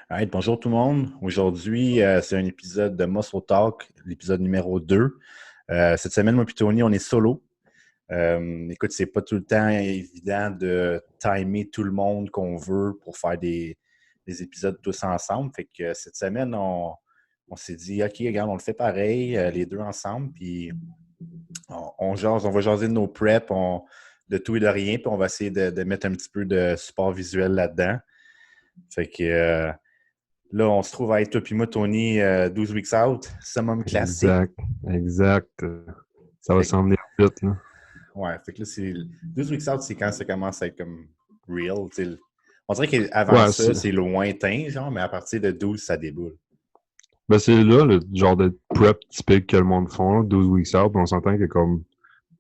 Alright, bonjour tout le monde. Aujourd'hui, c'est un épisode de Muscle Talk, l'épisode numéro 2. Cette semaine, moi et Tony, on est solo. Écoute, c'est pas tout le temps évident de timer tout le monde qu'on veut pour faire des épisodes tous ensemble. Fait que cette semaine, on s'est dit, OK, regarde, on le fait pareil, les deux ensemble, puis on jase, on va jaser de nos preps, de tout et de rien, puis on va essayer de mettre un petit peu de support visuel là-dedans. Fait que là, on se trouve à être, toi puis moi, Tony, 12 weeks out, summum classique. Exact, exact. Ça va Fait s'en venir vite, là. ouais, fait que là, 12 weeks out, c'est quand ça commence à être comme real. On dirait qu'avant Ouais, ça, c'est lointain, genre, mais à partir de 12, ça déboule. c'est là le genre de prep typique que le monde font, là, 12 weeks out, puis on s'entend que comme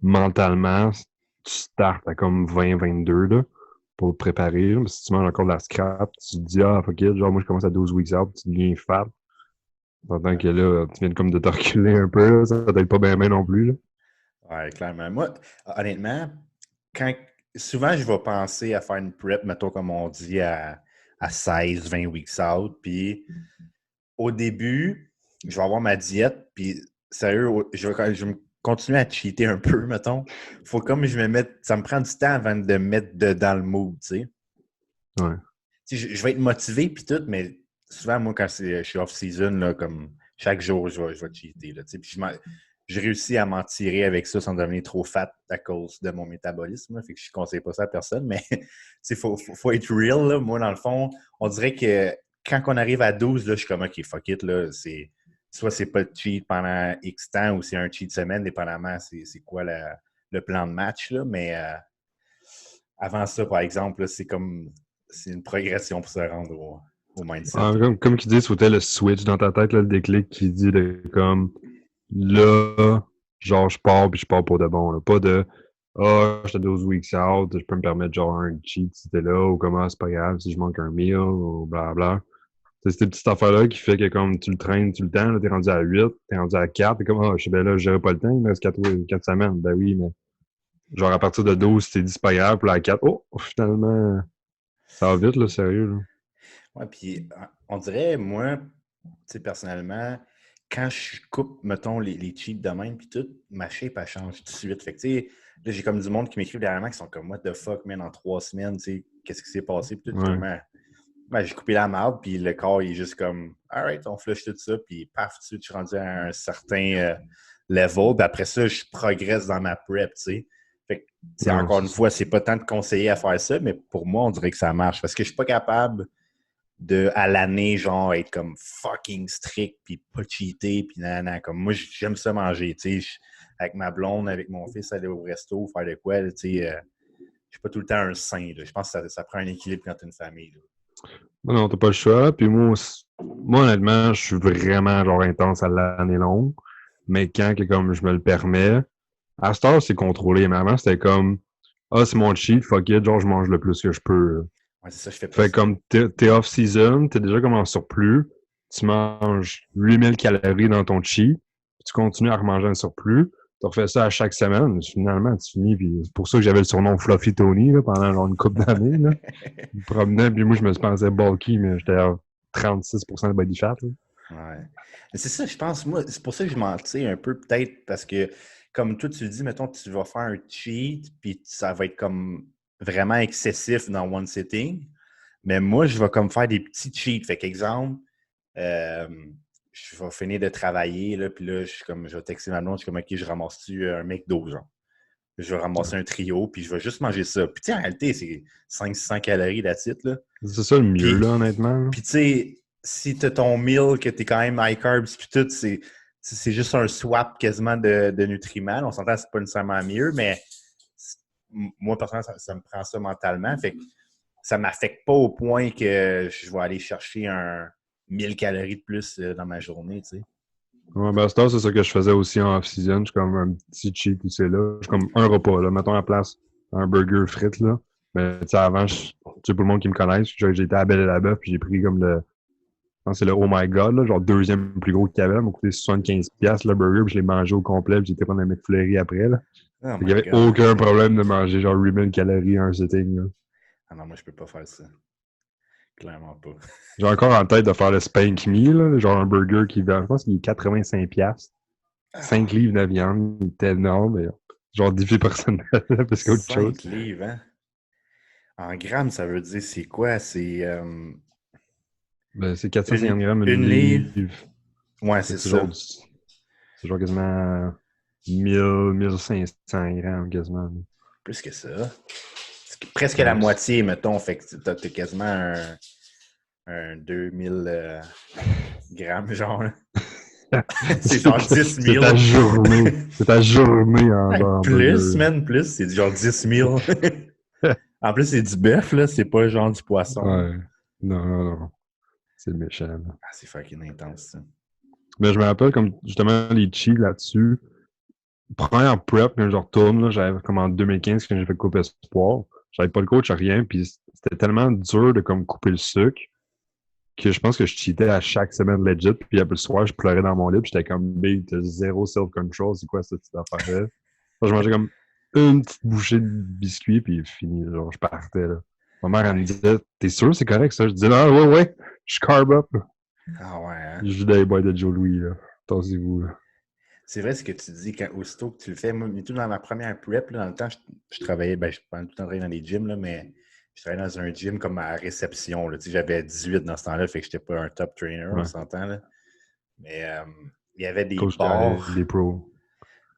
mentalement, tu startes à comme 20-22 là, pour te préparer. Là. Si tu manges encore de la scrap, tu te dis ah fuck it, genre moi je commence à 12 weeks out, tu deviens fat. On s'entend Ouais, que là, tu viens comme de te reculer un peu, là, ça t'aide pas bien non plus. Là. ouais, clairement. Moi, honnêtement, quand souvent, je vais penser à faire une prep, mettons, comme on dit, à 16, 20 weeks out. Puis au début, je vais avoir ma diète, puis sérieux, je vais continuer à cheater un peu, mettons. Faut comme je me mette. Ça me prend du temps avant de me mettre dans le mood, tu sais. Ouais. Tu sais, je vais être motivé puis tout, mais souvent, moi, quand je suis off-season, là, comme chaque jour, je vais cheater. Là, tu sais. Puis j'ai réussi à m'en tirer avec ça sans devenir trop fat à cause de mon métabolisme. Là. Fait que je ne conseille pas ça à personne, mais il faut être real. Là. Moi, dans le fond, on dirait que quand on arrive à 12, là, je suis comme OK, fuck it. Là, soit c'est pas de cheat pendant X temps ou c'est un cheat semaine, dépendamment c'est quoi le plan de match. Là. Mais avant ça, par exemple, là, c'est une progression pour se rendre au mindset. Ah, Là. comme qu'ils disent, c'était le switch dans ta tête, là, le déclic qui dit de comme là, genre, je pars puis je pars pour de bon. Là. Pas de ah, j'étais 12 weeks out, je peux me permettre genre un cheat si t'es là, ou comment c'est pas grave si je manque un meal, ou blablabla. C'est cette petite affaire-là qui fait que comme tu le traînes tout le temps, là, t'es rendu à 8, t'es rendu à 4, t'es comme ah, je sais ben là, j'aurai pas le temps, il me reste 4 semaines. Ben oui, mais genre à partir de 12, t'es dit c'est pas grave, puis là, à 4, oh, finalement, ça va vite, là, sérieux, là. Ouais, puis on dirait, moi, tu sais, personnellement, quand je coupe, mettons, les cheats de même, puis tout, ma shape, elle change tout de suite. Fait que, tu sais, là, j'ai comme du monde qui m'écrivent dernièrement qui sont comme, what the fuck, man, en 3 semaines, tu sais, qu'est-ce qui s'est passé, puis tout, Ouais. comme, j'ai coupé la marde, puis le corps, il est juste comme, alright, on flush tout ça, puis paf, tout de suite, je suis rendu à un certain level, puis après ça, je progresse dans ma prep, tu sais. Fait que, tu sais, Non, encore c'est une ça. fois, c'est pas tant de conseiller à faire ça, mais pour moi, on dirait que ça marche, parce que je suis pas capable à l'année, genre, être comme fucking strict, puis pas cheater, puis nanana. Comme moi, j'aime ça manger, tu sais. Avec ma blonde, avec mon fils, aller au resto, faire de quoi, tu sais. Je suis pas tout le temps un saint, là. Je pense que ça prend un équilibre quand t'as une famille, là. Non, non, t'as pas le choix. Puis moi, moi, honnêtement, je suis vraiment genre intense à l'année longue. Mais quand que comme je me le permets, à cette heure, c'est contrôlé. Mais avant, c'était comme ah, c'est mon cheat, fuck it, genre je mange le plus que je peux. Ouais, c'est ça, je fais pas Fait ça. comme t'es off-season, t'es déjà comme en surplus, tu manges 8000 calories dans ton cheat, puis tu continues à remanger un surplus, tu refais ça à chaque semaine, finalement tu finis, puis c'est pour ça que j'avais le surnom Fluffy Tony là, pendant genre une couple d'années. Là. Je me promenais, puis moi je me pensais bulky, mais j'étais à 36% de body fat. Là. Ouais. Mais c'est ça, je pense, moi, c'est pour ça que je m'en tire un peu, peut-être, parce que, comme toi, tu le dis, mettons, tu vas faire un cheat, puis ça va être comme vraiment excessif dans one sitting. Mais moi, je vais comme faire des petits cheats. Fait qu'exemple, euh, je vais finir de travailler, là, puis là, je vais texter ma blonde, je suis comme, OK, je ramasse-tu un McDo, genre. Je vais Ouais. ramasser un trio, puis je vais juste manger ça. Puis, tu sais, en réalité, c'est 500 calories d'attitude, là. C'est ça le mieux, Puis, là, honnêtement. Là. puis tu sais, si tu as ton meal, que tu es quand même high carbs, puis tout, c'est juste un swap quasiment de nutriments. On s'entend que c'est pas nécessairement mieux, mais moi, personnellement, ça me prend ça mentalement. Fait que ça ne m'affecte pas au point que je vais aller chercher un 1000 calories de plus dans ma journée, tu sais. Ouais, ben, à cette heure, c'est ça que je faisais aussi en off-season. Je suis comme un petit cheat où c'est là. Je suis comme un repas, là. Mettons à la place un burger frites, là. Mais, tu sais, avant, tu sais, pour le monde qui me connaisse, j'ai été à Belle et la Bœuf, puis j'ai pris comme je pense que c'est le Oh My God, là, genre deuxième plus gros qu'il y avait. Ça m'a coûté 75$ le burger, puis je l'ai mangé au complet, puis j'ai été prendre un McFlurry après, là. Oh Il y my avait God. aucun problème de manger genre 8000 calories à un sitting, là. Ah non, moi, je peux pas faire ça. Clairement pas. J'ai encore en tête de faire le Spank Me, là, genre un burger qui vend, je pense qu'il est 85$. 5 livres de viande, il est énorme, mais genre défi personnel, parce qu'autre chose. 5 livres, hein? En grammes, ça veut dire c'est quoi? C'est Ben, c'est 450 une, grammes, une une livre. livre. Ouais, Fait c'est que ça. C'est genre quasiment 1500 grammes, quasiment. Plus que ça. C'est presque la Plus. moitié, mettons. Fait que t'as quasiment un 2000 grammes, genre. C'est genre 10 C'est 000. ta journée. C'est ta journée en Ouais, genre plus, burger. man, plus. C'est genre 10 000. En plus, c'est du bœuf, là. C'est pas genre du poisson. Ouais. Non, non, non. C'est méchant, là. Ah, c'est fucking intense, ça. Mais je me rappelle comme justement les cheats là-dessus. Première prep, quand je retourne, là, j'avais comme en 2015 quand j'ai fait couper espoir. J'avais pas le coach, rien, puis c'était tellement dur de comme couper le sucre que je pense que je cheatais à chaque semaine legit, puis après le soir, je pleurais dans mon lit, puis j'étais comme big, t'as zéro self-control, c'est quoi cette petite affaire-là? Je mangeais comme une petite bouchée de biscuit, puis fini, genre, je partais, là. Ma mère, elle me Ouais. disait, t'es sûr, c'est correct, ça? Je disais, non, ouais, ouais, je carb up. Ah ouais, hein? Je joue dans les boîtes de Joe Louis, là. Attendez-vous, là. C'est vrai ce que tu dis quand aussitôt que tu le fais. Moi, tout dans ma première prep, là, dans le temps, je travaillais, ben, je pendant tout le temps travaillé dans les gyms, là, mais je travaillais dans un gym comme à réception. Là. Tu sais, j'avais 18 dans ce temps-là, fait que j'étais pas un top trainer, on Ouais. s'entend. Là. Mais il y avait des Coach avec bars. des pros.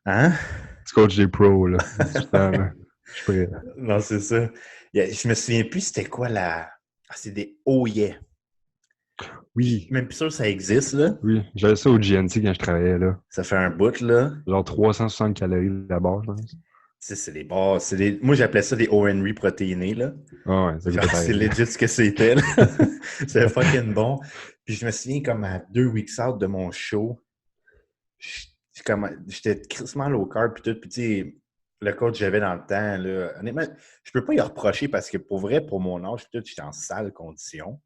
Hein? Tu coaches des pros, là. Du temps, là. Je suis prêt. Non, c'est ça. Je me souviens plus c'était quoi la. Ah, c'est des Oh Yeah. Je suis Oui, même plus sûr que ça existe, là. oui. J'avais ça au GNC quand je travaillais, là. Ça fait un bout, là. Genre 360 calories la barre, je pense. Tu sais, c'est des bars. Moi, j'appelais ça des O. Henry protéinés, là. Ah ouais, ça Genre, goûtait c'est pareil. legit ce que c'était, là. C'était fucking bon. Puis je me souviens, comme à 2 weeks out de mon show, j'étais crissement low carb, puis tout. Puis tu sais, le coach que j'avais dans le temps, là, honnêtement, je peux pas y reprocher parce que pour vrai, pour mon âge, puis tout, j'étais en sale condition.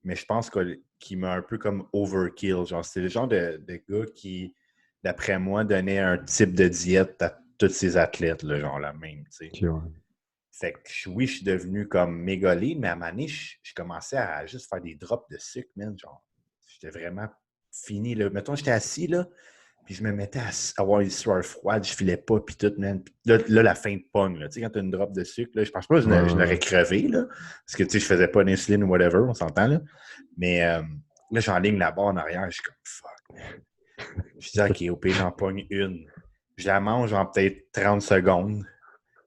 Mais je pense qu'il m'a un peu comme overkill. Genre, c'est le genre de gars qui, d'après moi, donnait un type de diète à tous ses athlètes, là, genre la même, tu sais. Ok, ouais. Fait que oui, je suis devenu comme méga lean, mais à un moment donné, je commençais à juste faire des drops de sucre, man. Genre, j'étais vraiment fini, là. Mettons, j'étais assis, là, puis je me mettais à avoir une sueur froide, je filais pas, puis tout, man. Puis là, la fin de pogne, là. Tu sais, quand t'as une drop de sucre, là, je pense pas que je Ouais. n'aurais crevé, là. Parce que, tu sais, je faisais pas d'insuline ou whatever, on s'entend, là. Mais là, j'enligne la barre en arrière, je suis comme, fuck, man. Je dis, OK, au pire, j'en pogne une. Je la mange en peut-être 30 secondes.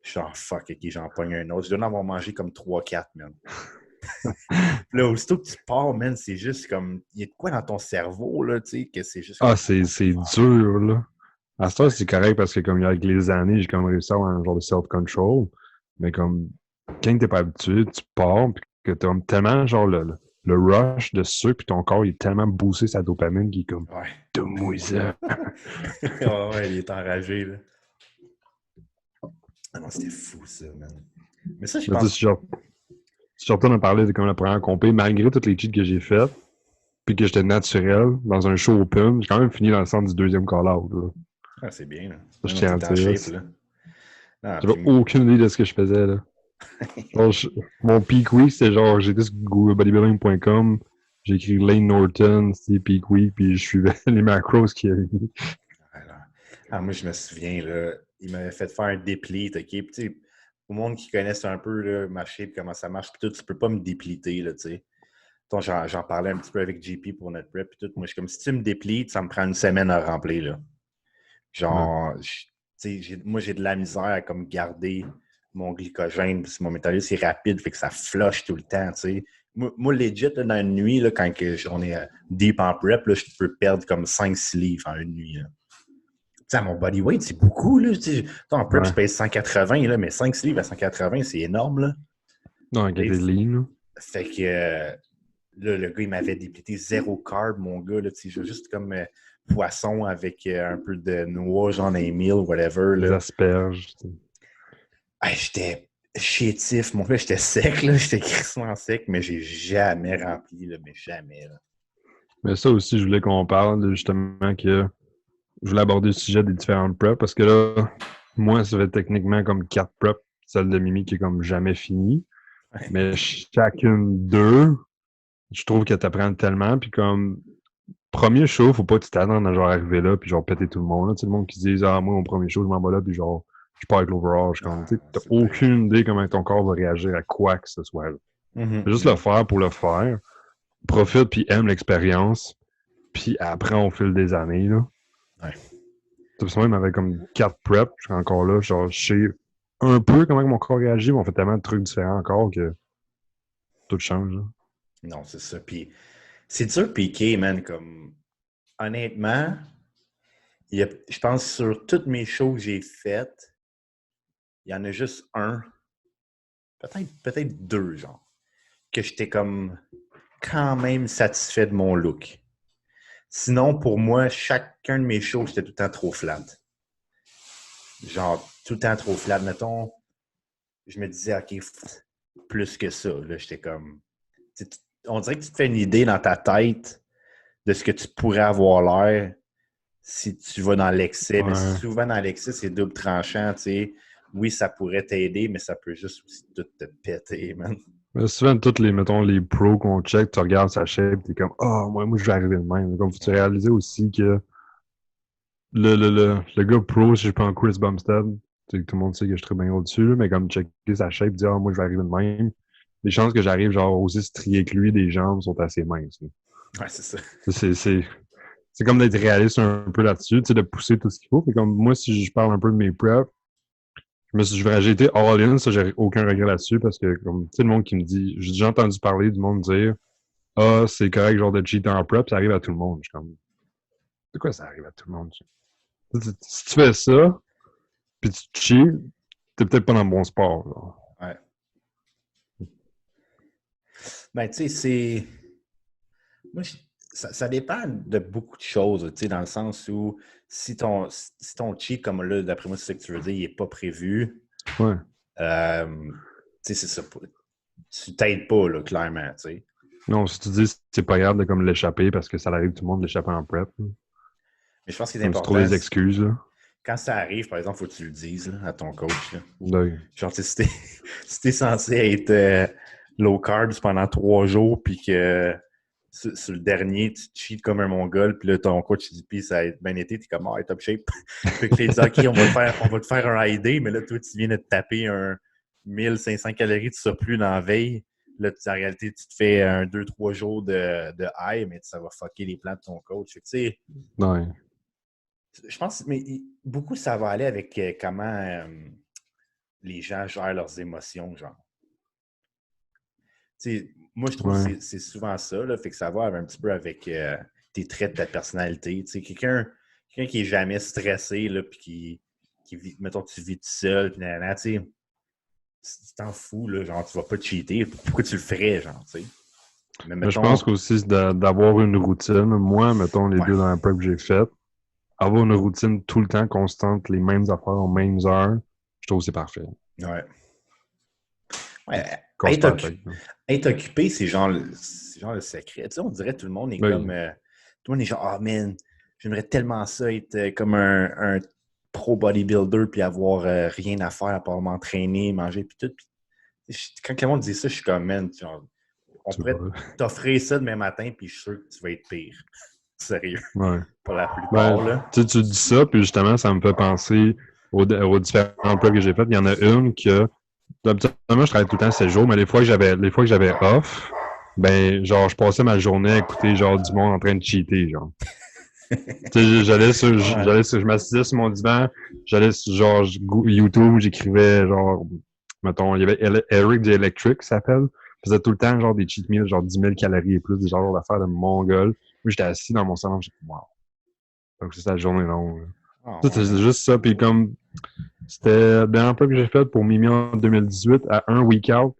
Je suis genre, fuck, OK, j'en pogne un autre. Je dois en avoir mangé comme 3-4, man. Puis là, aussitôt que tu pars, man, c'est juste comme, il y a de quoi dans ton cerveau, là, tu sais, que c'est juste Ah, comme, c'est dur, là. À ce temps, ouais, c'est correct parce que comme avec les années, j'ai comme réussi à avoir un genre de self-control. Mais comme quand t'es pas habitué, tu pars puis que t'as tellement genre le rush de sucre puis ton corps il est tellement boosté sa dopamine qu'il est comme ouais. donne-moi ça. Ouais, ouais, il est enragé, là. Ah non, c'était fou, ça, man. Mais ça, je Mais tu sais, pense, si je retourne à parler de comme la première compé, malgré toutes les cheats que j'ai faites, puis que j'étais naturel dans un show open, j'ai quand même fini dans le centre du deuxième call-out. Là. ah, c'est bien, là. Ça, Non, je non, tiens à t'es le en shape, dire. là. Non, J'avais puis, aucune idée de ce que je faisais. Là. Genre, mon peak week, c'était genre, j'étais sur bodybuilding.com, j'ai écrit Lane Norton, c'était peak week, puis je suivais les macros qu'il y avait mis. alors, moi, je me souviens, là, il m'avait fait faire un déplete, OK? Puis, tu sais, au monde qui connaisse un peu, là, ma shape, comment ça marche, puis tout, tu peux pas me dépliter, là, tu sais. Donc, j'en parlais un petit peu avec JP pour notre prep, puis tout. Moi, je suis comme, si tu me déplites, ça me prend une semaine à remplir, là. Ouais. Genre, tu sais, moi, j'ai de la misère à comme garder mon glycogène, parce que mon métabolisme est rapide, fait que ça flush tout le temps, tu sais. Moi, legit, là, dans une nuit, là, quand on est deep en prep, là, je peux perdre comme 5-6 livres en une nuit, là. Tu sais, mon body weight, c'est beaucoup, là. Tu sais, en prep, Ouais. je pèse 180, là, mais 5-6 livres à 180, c'est énorme, là. Non, qui Et était lean, là. fait que là, le gars, il m'avait déplité zéro carb, mon gars, là, tu sais, juste comme poisson avec un peu de noix, genre un meal, whatever, Les là. asperges. Tu sais. Hey, j'étais chétif, mon gars, j'étais sec, là, j'étais crissement sec, mais j'ai jamais rempli, là, mais jamais, là. Mais ça aussi, je voulais qu'on parle de justement que je voulais aborder le sujet des différentes preps parce que là, moi, ça fait techniquement comme 4 preps, celle de Mimi qui est comme jamais finie. Ouais. Mais chacune d'eux, je trouve que t'apprends tellement, puis comme, premier show, faut pas que tu t'attendes à genre arriver là, puis genre péter tout le monde, là. Tu sais, le monde qui se dit, ah, moi, mon premier show, je m'en vais là, puis genre, je pars avec l'overall, je suis comme, Ah, tu sais, t'as c'est le pire. aucune idée comment ton corps va réagir à quoi que ce soit, là. Mhm, Fais juste le mhm. faire pour le faire, profite, puis aime l'expérience, puis apprends au fil des années, là. Ouais. Tout ça, même avec comme 4 preps, je suis encore là, genre, je sais un peu comment mon corps réagit, mais on fait tellement de trucs différents encore que tout change, là. Non, c'est ça. Puis c'est dur de piquer, man. Comme, honnêtement, je pense sur toutes mes shows que j'ai faites, il y en a juste un, peut-être deux, genre, que j'étais comme quand même satisfait de mon look. Sinon, pour moi, chacun de mes shows, j'étais tout le temps trop flat. Genre, tout le temps trop flat. Mettons, je me disais, OK, plus que ça. Là, j'étais comme. On dirait que tu te fais une idée dans ta tête de ce que tu pourrais avoir l'air si tu vas dans l'excès. Mais Ouais. souvent, dans l'excès, c'est double tranchant, tu sais. Oui, ça pourrait t'aider, mais ça peut juste aussi tout te péter, man. Mais souvent, toutes les, mettons, les pros qu'on check, tu regardes sa shape, t'es comme, ah, moi, je vais arriver de même. Comme, faut-tu Ouais. réaliser aussi que le gars pro, si je prends Chris Bumstead, tu sais, tout le monde sait que je suis très bien au-dessus, là, mais comme checker sa shape, dire, ah, moi, je vais arriver de même. Les chances que j'arrive, genre, aussi strié que lui, des jambes sont assez minces, là. Ouais, c'est ça. C'est, c'est, c'est comme d'être réaliste un peu là-dessus, tu sais, de pousser tout ce qu'il faut. Puis comme moi, si je parle un peu de mes preps, j'ai été all-in, ça, j'ai aucun regret là-dessus parce que, comme, tu sais, le monde qui me dit, j'ai déjà entendu parler du monde dire, ah, c'est correct, genre de cheater en prep, ça arrive à tout le monde. Je suis comme, c'est quoi ça arrive à tout le monde? Si tu fais ça, puis tu cheats, t'es peut-être pas dans le bon sport, genre. Ouais. Ben, tu sais, c'est. Moi, ça dépend de beaucoup de choses, tu sais, dans le sens où si ton cheat, comme là, d'après moi, c'est ça que tu veux dire, il n'est pas prévu, Ouais. tu sais, c'est ça. Tu t'aides pas, là, clairement, tu sais. Non, si tu dis c'est pas grave de comme l'échapper parce que ça arrive tout le monde d'échapper en prep, là. Mais je pense que c'est Comme tu trouves important, des excuses, là. quand ça arrive, par exemple, il faut que tu le dises là, à ton coach. Là. Là, Genre, tu sais, si t'es censé être low carbs pendant 3 jours, puis que sur le dernier, tu cheats comme un mongol, puis là, ton coach te dit, puis ça a bien été, t'es comme, ah, top shape. Fait que là, il dit, OK, on va te faire un ID, mais là, toi, tu viens de te taper un 1500 calories de surplus dans la veille. Là, en réalité, tu te fais un 2-3 jours de high, mais ça va fucker les plans de ton coach. Fait que, tu sais, ouais. je pense, mais beaucoup, ça va aller avec comment les gens gèrent leurs émotions, genre. Tu sais, moi, je trouve que Ouais. c'est souvent ça, là, fait que ça va un petit peu avec tes traits de ta personnalité. Tu sais, quelqu'un qui est jamais stressé, là, puis qui vit, mettons, tu vis tout seul, puis nanana, tu sais, tu t'en fous, là, genre, tu vas pas te cheater. Pourquoi tu le ferais, genre, tu sais? Mais Mais je pense mettons, qu'aussi, c'est d'avoir une routine. Moi, mettons, les ouais, deux dans la prep que j'ai faite, avoir une routine tout le temps constante, les mêmes affaires aux mêmes heures, je trouve que c'est parfait. ouais. Ouais, Casse pas la tête, là. être occupé, c'est genre le secret. Tu sais, on dirait que tout le monde est Oui. comme. Tout le monde est genre, ah, man, j'aimerais tellement ça être comme un pro bodybuilder puis avoir rien à faire à part m'entraîner, manger puis tout. Puis, quand le monde dit ça, je suis comme, man, genre, on Tu pourrait vois. t'offrir ça demain matin puis je suis sûr que tu vas être pire. Sérieux. Ouais. Pour la Ben, plupart, là. tu dis ça, puis justement, ça me fait penser aux différents plats que j'ai faits. Il y en a une que, habituellement, je travaille tout le temps 7 jours, mais les fois que j'avais off, ben, genre, je passais ma journée à écouter, genre, du monde en train de cheater, genre. Tu sais, Ouais. je m'assisais sur mon divan, j'allais sur, genre, YouTube, j'écrivais, genre, mettons, il y avait Eric the Electric, qui s'appelle. Il faisait tout le temps, genre, des cheat meals, genre 10 000 calories et plus, des genres d'affaires de mongol. Moi, j'étais assis dans mon salon, j'étais, wow. Donc, c'est la journée longue, là. Ah, Ça, ouais, c'est hein. juste ça. Puis comme c'était la dernière fois que j'ai fait pour Mimi en 2018, à un week-out,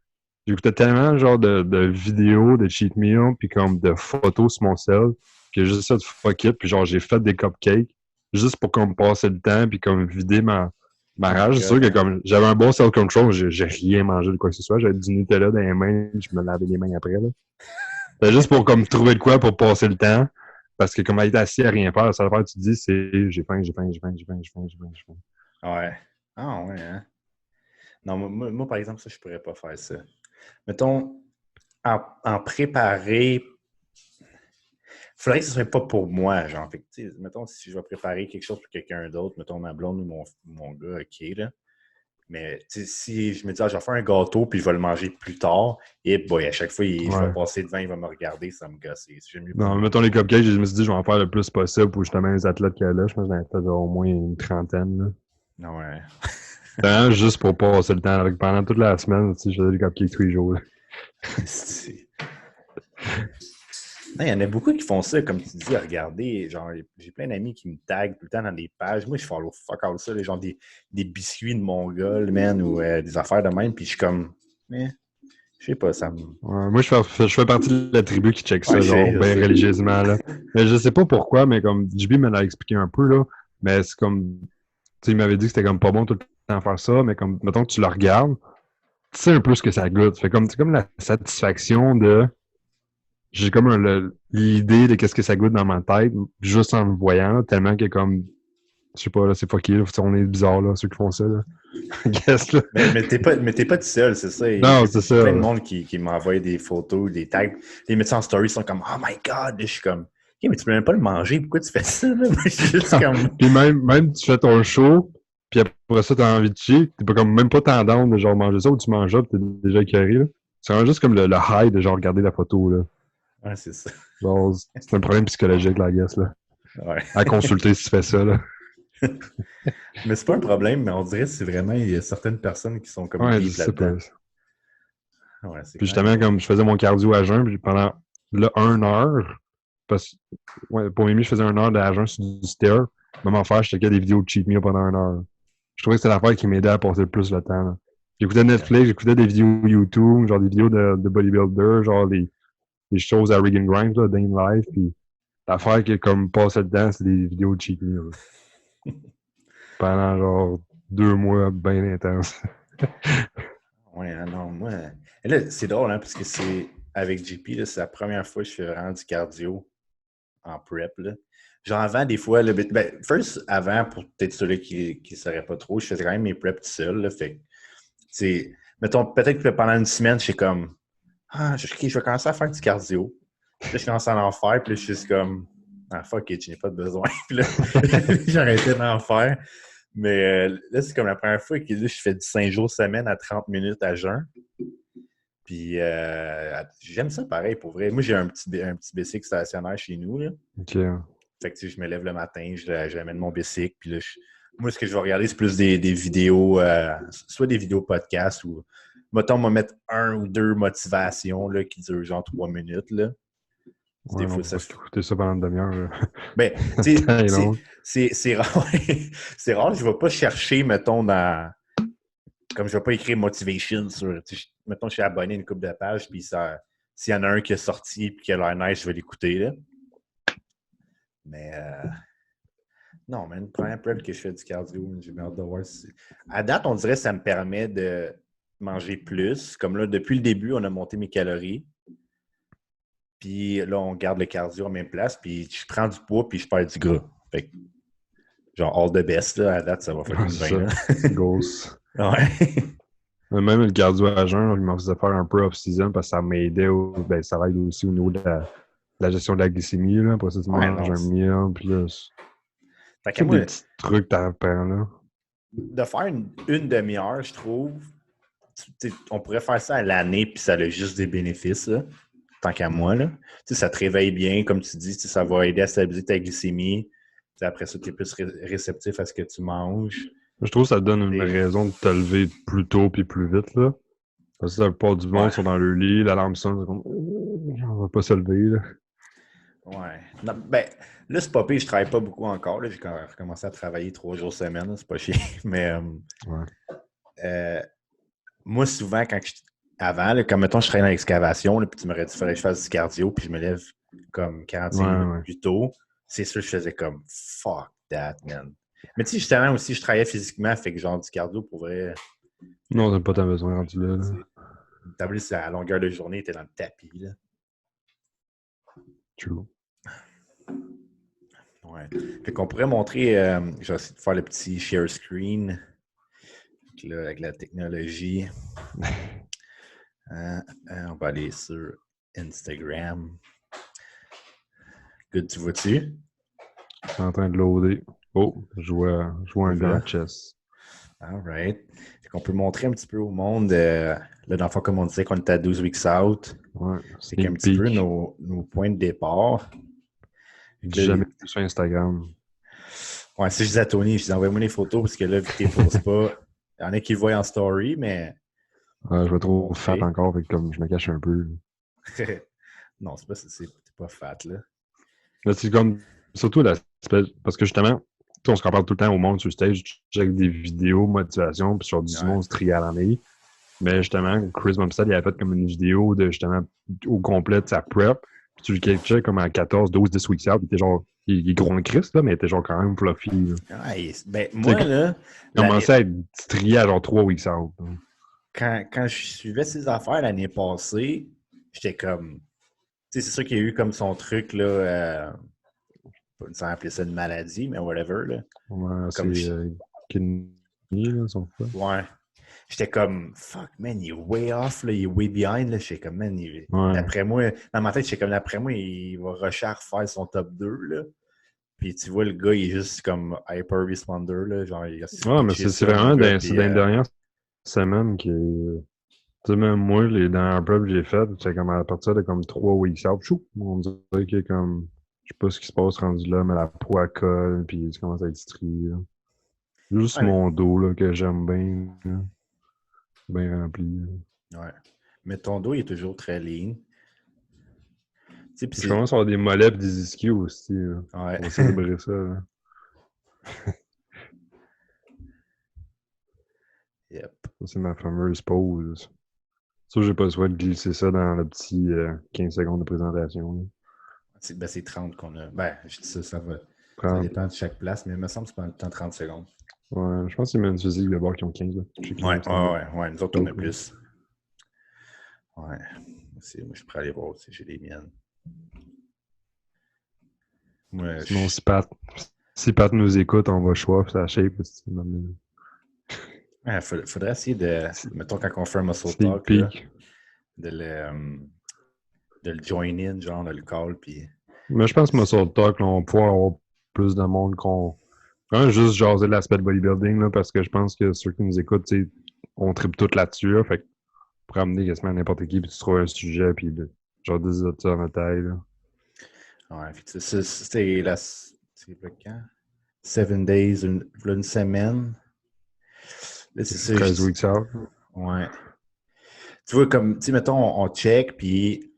j'écoutais tellement genre de vidéos, de cheat meals, puis comme de photos sur mon cell, que j'ai juste fait fuck it, puis genre j'ai fait des cupcakes, juste pour comme passer le temps, puis comme vider ma Oh my rage. C'est sûr God, que hein. comme j'avais un bon self-control, j'ai rien mangé de quoi que ce soit. J'avais du Nutella dans les mains, je me lavais les mains après, là. C'était juste pour comme trouver de quoi pour passer le temps. Parce que comme être assis à rien faire, la seule affaire que tu dis, c'est j'ai faim, j'ai faim, j'ai faim, j'ai faim, j'ai faim, j'ai faim, j'ai faim. Ouais. Ah, ouais, hein. Non, moi, par exemple, ça, je pourrais pas faire ça. Mettons, en préparer, faudrait que ce soit pas pour moi, genre. Fait que, mettons, si je vais préparer quelque chose pour quelqu'un d'autre, mettons ma blonde ou mon gars, OK, là. Mais si je me dis, je vais faire un gâteau puis je vais le manger plus tard, et boy, à chaque fois, je vais Ouais. passer devant, il va me regarder, ça me gosse. J'aime mieux pas Non, me mettons les cupcakes, je me suis dit, je vais en faire le plus possible pour justement les athlètes qu'il y a là. Je pense que j'en ai fait au moins une trentaine, là. non, ouais. Vraiment, juste pour passer le temps. Alors, pendant toute la semaine, je faisais des cupcakes tous les jours, là. Non, il y en a beaucoup qui font ça, comme tu dis, à regarder. Genre, j'ai plein d'amis qui me taguent tout le temps dans des pages. Moi, je follow fuck all ça, genre des biscuits de Mongol, man, ou des affaires de même. Puis je suis comme, je sais pas, ça me. Ouais, moi, je fais partie de la tribu qui check Ouais, ça, genre, je bien sais. religieusement, là. Mais je sais pas pourquoi, mais comme JB me l'a expliqué un peu, là. Mais c'est comme, tu sais, il m'avait dit que c'était comme pas bon tout le temps à faire ça, mais comme, mettons que tu le regardes, tu sais un peu ce que ça goûte. Fait comme, c'est comme la satisfaction de, j'ai comme l'idée de qu'est-ce que ça goûte dans ma tête, juste en le voyant, là, tellement que comme, je sais pas, là, c'est fucké, là, on est bizarre, là, ceux qui font ça, là. Guess, là. Mais t'es pas tout seul, c'est ça. Non, c'est J'ai ça. plein de monde qui m'envoie des photos, des tags. Les médecins en story sont comme, oh my god! Et je suis comme, OK, mais tu peux même pas le manger, pourquoi tu fais ça, là? Moi, je suis juste comme. Puis même tu fais ton show, puis après ça, t'as envie de chier, t'es pas comme même pas tendance de genre manger ça ou tu manges ça, pis t'es déjà écœuré, là. C'est vraiment juste comme le high de genre regarder la photo, là. Ouais, c'est ça. Genre, c'est un problème psychologique, la guess, là. Ouais. À consulter si tu fais ça, là. Mais c'est pas un problème, mais on dirait que c'est vraiment, il y a certaines personnes qui sont comme Ouais, je deep sais pas. là-dedans. Ouais, c'est Puis quand même justement, drôle. comme je faisais mon cardio à jeun, puis pendant là, 1 heure, parce que ouais, pour Mimi, je faisais 1 heure de à jeun sur du stair. Même affaire, je checkais des vidéos de cheat meal pendant 1 heure. Je trouvais que c'était l'affaire qui m'aidait à passer le plus le temps, là. J'écoutais Netflix, j'écoutais des vidéos YouTube, genre des vidéos de bodybuilder, genre des choses à Rig and Grimes, là, Day in Life, puis l'affaire qui est comme passait le temps, c'est des vidéos de cheat meal, là. Pendant genre 2 mois bien intenses. Ouais, non, moi. Et là, c'est drôle, hein, parce que c'est avec JP, là, c'est la première fois que je fais vraiment du cardio en prep, là. Genre avant, des fois, là, first, avant, pour peut-être ceux-là qui ne sauraient pas trop, je faisais quand même mes preps tout seul, là, fait que, mettons, peut-être que pendant une semaine, je suis comme, OK, je vais commencer à faire du cardio. Puis là, je commence à en faire, puis là, je suis juste comme, fuck it, je n'ai pas de besoin. Puis là, j'arrêtais d'en faire. Mais là, c'est comme la première fois que là, je fais du 5 jours semaine à 30 minutes à jeun. Puis j'aime ça pareil pour vrai. Moi, j'ai un petit bicycle stationnaire chez nous, là. Ok. Fait que je me lève le matin, j'amène mon bicycle. Puis là, moi, ce que je vais regarder, c'est plus des vidéos, soit des vidéos podcast ou, mettons, on va mettre 1 ou 2 motivations là, qui durent genre 3 minutes. Là. Ouais, Des non, fois, faut ça. pas s'écouter ça pendant une demi-heure, là. Ben, tu Temps est sais, long. c'est rare. C'est rare, je ne vais pas chercher, mettons, dans. Comme je ne vais pas écrire motivation sur. Mettons, je suis abonné à une couple de pages, puis ça. S'il y en a un qui est sorti et qui a l'air nice, je vais l'écouter. Là. Mais non, mais une première prep que je fais du cardio, j'ai bien hâte de voir. À date, on dirait que ça me permet de manger plus. Comme là, depuis le début, on a monté mes calories. Puis là, on garde le cardio en même place. Puis je prends du poids, puis je perds du gras. Fait que, genre, all the best, là, à date, ça va Ouais, fucking c'est bien. ça. Ghost. Ouais. Même le cardio à jeun, je m'en faisais faire un peu off-season parce que ça m'aidait, ben, ça aide aussi au niveau de la gestion de la glycémie, là. Après ça, tu Ouais, manges non. un meal, puis là, Fait qu'à c'est des moi, petits trucs que t'apprends, là. de faire une demi-heure, je trouve, on pourrait faire ça à l'année, puis ça a juste des bénéfices, là, tant qu'à moi. Là. Ça te réveille bien, comme tu dis, ça va aider à stabiliser ta glycémie. Après ça, tu es plus réceptif à ce que tu manges. Je trouve que ça donne une Et... raison de te lever plus tôt puis plus vite, là. Parce que la plupart du monde Ouais. sont dans le lit, l'alarme sonne, c'est comme, on va pas se lever, là. Ouais. Non, ben, là, c'est pas pire, je travaille pas beaucoup encore. Là. J'ai recommencé à travailler 3 jours semaine, là, c'est pas chier. Mais Ouais. moi, souvent, avant, là, comme mettons, je travaille dans l'excavation, puis tu m'aurais dit qu'il fallait que je fasse du cardio, puis je me lève comme 45 minutes Ouais. plus tôt. C'est sûr que je faisais comme fuck that, man. Mais tu sais, justement aussi, je travaillais physiquement, fait que genre du cardio pour vrai. Non, t'as pas tant besoin rendu là, là. T'as vu, à longueur de journée, t'es dans le tapis, là. True. Ouais. Fait qu'on pourrait montrer, je vais essayer de faire le petit share screen là, avec la technologie. On va aller sur Instagram. Good, tu vois-tu? Je suis en train de loader. Oh, je vois un gars en chess. All right. Fait qu'on peut montrer un petit peu au monde, là, dans le fond, comme on disait, qu'on était à 12 weeks out. Ouais, C'est qu'un sneak petit peu peek. nos points de départ. Je dis Là, jamais sur Instagram. ouais, si je disais à Tony, je disais envoie-moi les photos parce que là, vu que tu ne poses pas, il y en a qui le voient en story, mais Je vais trop fat montrer. encore, fait que comme je me cache un peu. Non, c'est pas fat, là. Là, c'est comme, surtout l'aspect, parce que justement, tu sais, on se compare tout le temps au monde sur le stage, je check des vidéos, motivation, puis sur du Ouais. monde se trier à l'année. Mais justement, Chris Bumstead, il avait fait comme une vidéo de justement au complet de sa prep. Puis tu le check comme à 14, 12, 10 weeks out, puis t'es genre, il est gros en Chris, là, mais il était genre quand même fluffy. Là. Ouais, ben, Tu sais, moi, là, il commençait à être strié à genre 3 weeks out. Là. quand je suivais ses affaires l'année passée, j'étais comme. Tu sais, c'est sûr qu'il y a eu comme son truc, là. Sans appeler ça une maladie, mais whatever, là. Ouais, c'est Comme. kidney, là, son frère. Ouais. J'étais comme, fuck, man, il est way off, là, il est way behind, là. J'étais comme, man, Ouais. d'après moi, dans ma tête, j'étais comme, d'après moi, il va rusher à refaire son top 2, là. Puis tu vois, le gars, il est juste comme hyper responder, là. Genre, il a Ouais, mais pitché c'est ça, mon vraiment gars, c'est puis. dans les dernières semaines que. Tu sais, même moi, les dernières preuves que j'ai faites, c'est comme à partir de comme 3 weeks out, chou, on dirait que comme. Je sais pas ce qui se passe rendu là, mais la poids colle, puis tu commences à être strié. Là. Juste Ouais, mon dos, là, que j'aime bien, là, bien rempli. Là. ouais. Mais ton dos, il est toujours très lean. Tu sais, puis Je c'est. commence à avoir des mollets et des ischios aussi. Là. Ouais. On va célébrer ça. Là. Yep. Ça, c'est ma fameuse pause. Ça, j'ai pas le choix de glisser ça dans le petit 15 secondes de présentation. Là. C'est 30 qu'on a. Ben, je dis ça, ça va. Ça 30. dépend de chaque place, mais il me semble que c'est pas le temps 30 secondes. Ouais, je pense que c'est une physique de bord qui ont 15. Là. Je sais qu'ils Ouais, ont ouais, standard. ouais, ouais. Nous autres, on a plus. Ouais. Moi, je suis prêt à aller voir si j'ai les miennes. Moi, Sinon, si Pat nous écoute, on va choisir sa shape. faudrait essayer de. Mettons, quand on fait un muscle Sneak talk, là, peek. de le, euh, de le join in, genre, de le call, puis. Mais je pense que Muscle Talk, là, on va pouvoir avoir plus de monde qu'on. Quand juste jaser l'aspect de bodybuilding, là, parce que je pense que ceux qui nous écoutent, on tripe tout là-dessus. Là, fait que pour amener quasiment n'importe qui, puis tu trouves un sujet, puis genre des autres ça en taille. Là. Ouais, c'était la. C'est le quand? 7 days, une semaine. Là, c'est ça, je 13 dis. weeks out. Ouais. Tu vois, comme, tu sais, mettons, on check, puis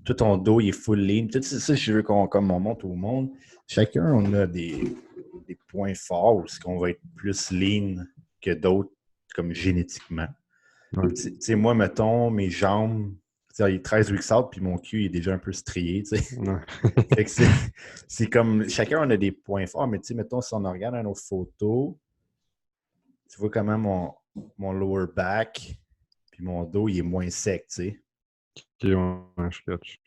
tout ton dos, il est full lean. Tout ça, je veux comme on montre au monde. Chacun, on a des points forts où est-ce qu'on va être plus lean que d'autres, comme génétiquement. Ouais. Tu sais, moi, mettons, mes jambes, il est 13 weeks out, puis mon cul est déjà un peu strié, tu sais. Ouais. Fait que c'est comme, chacun, on a des points forts, mais tu sais, mettons, si on regarde dans nos photos, tu vois comment mon lower back, puis mon dos, il est moins sec, tu sais. Ok, ouais, je catch.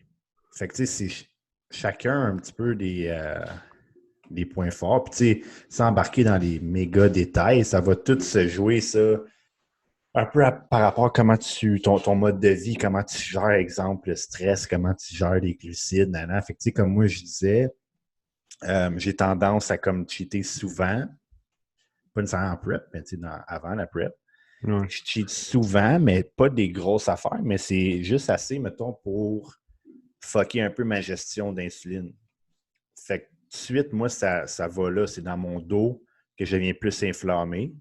Fait que, tu sais, c'est chacun un petit peu des points forts. Puis, tu sais, sans embarquer dans les méga détails, ça va tout se jouer, ça, un peu par rapport à comment ton mode de vie, comment tu gères, exemple, le stress, comment tu gères les glucides, nanana. Fait que, tu sais, comme moi, je disais, j'ai tendance à comme cheater souvent, pas nécessairement en prep, mais tu sais, avant la prep. Ouais. Je cheat souvent, mais pas des grosses affaires, mais c'est juste assez, mettons, pour fucker un peu ma gestion d'insuline. Fait que tout de suite, moi, ça va là. C'est dans mon dos que je deviens plus inflammé.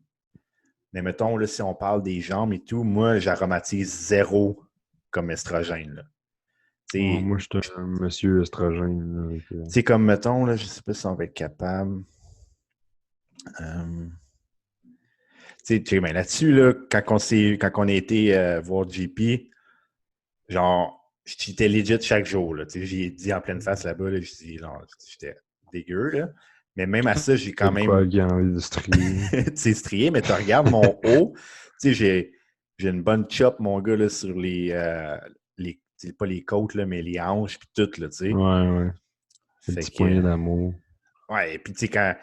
Mais mettons, là, si on parle des jambes et tout, moi, j'aromatise zéro comme estrogène. Là. Ouais, Tu moi, je suis un monsieur estrogène. Là, sais, comme mettons, là, je ne sais pas si on va être capable. Tu sais, ben, là-dessus, là, quand on a été voir JP, genre, j'étais legit chaque jour. Là, j'ai dit en pleine face là-bas, là, je dis, genre, j'étais dégueu. Là. Mais même à ça, j'ai quand c'est quoi même qui a envie de strier? strié, mais tu regardes mon haut, tu sais, j'ai une bonne chop, mon gars, là, sur pas les côtes, là, mais les hanches, puis tout, là, tu sais. Ouais, ouais. Les Fait petits que, poignées d'amour. ouais, et puis, tu sais, quand,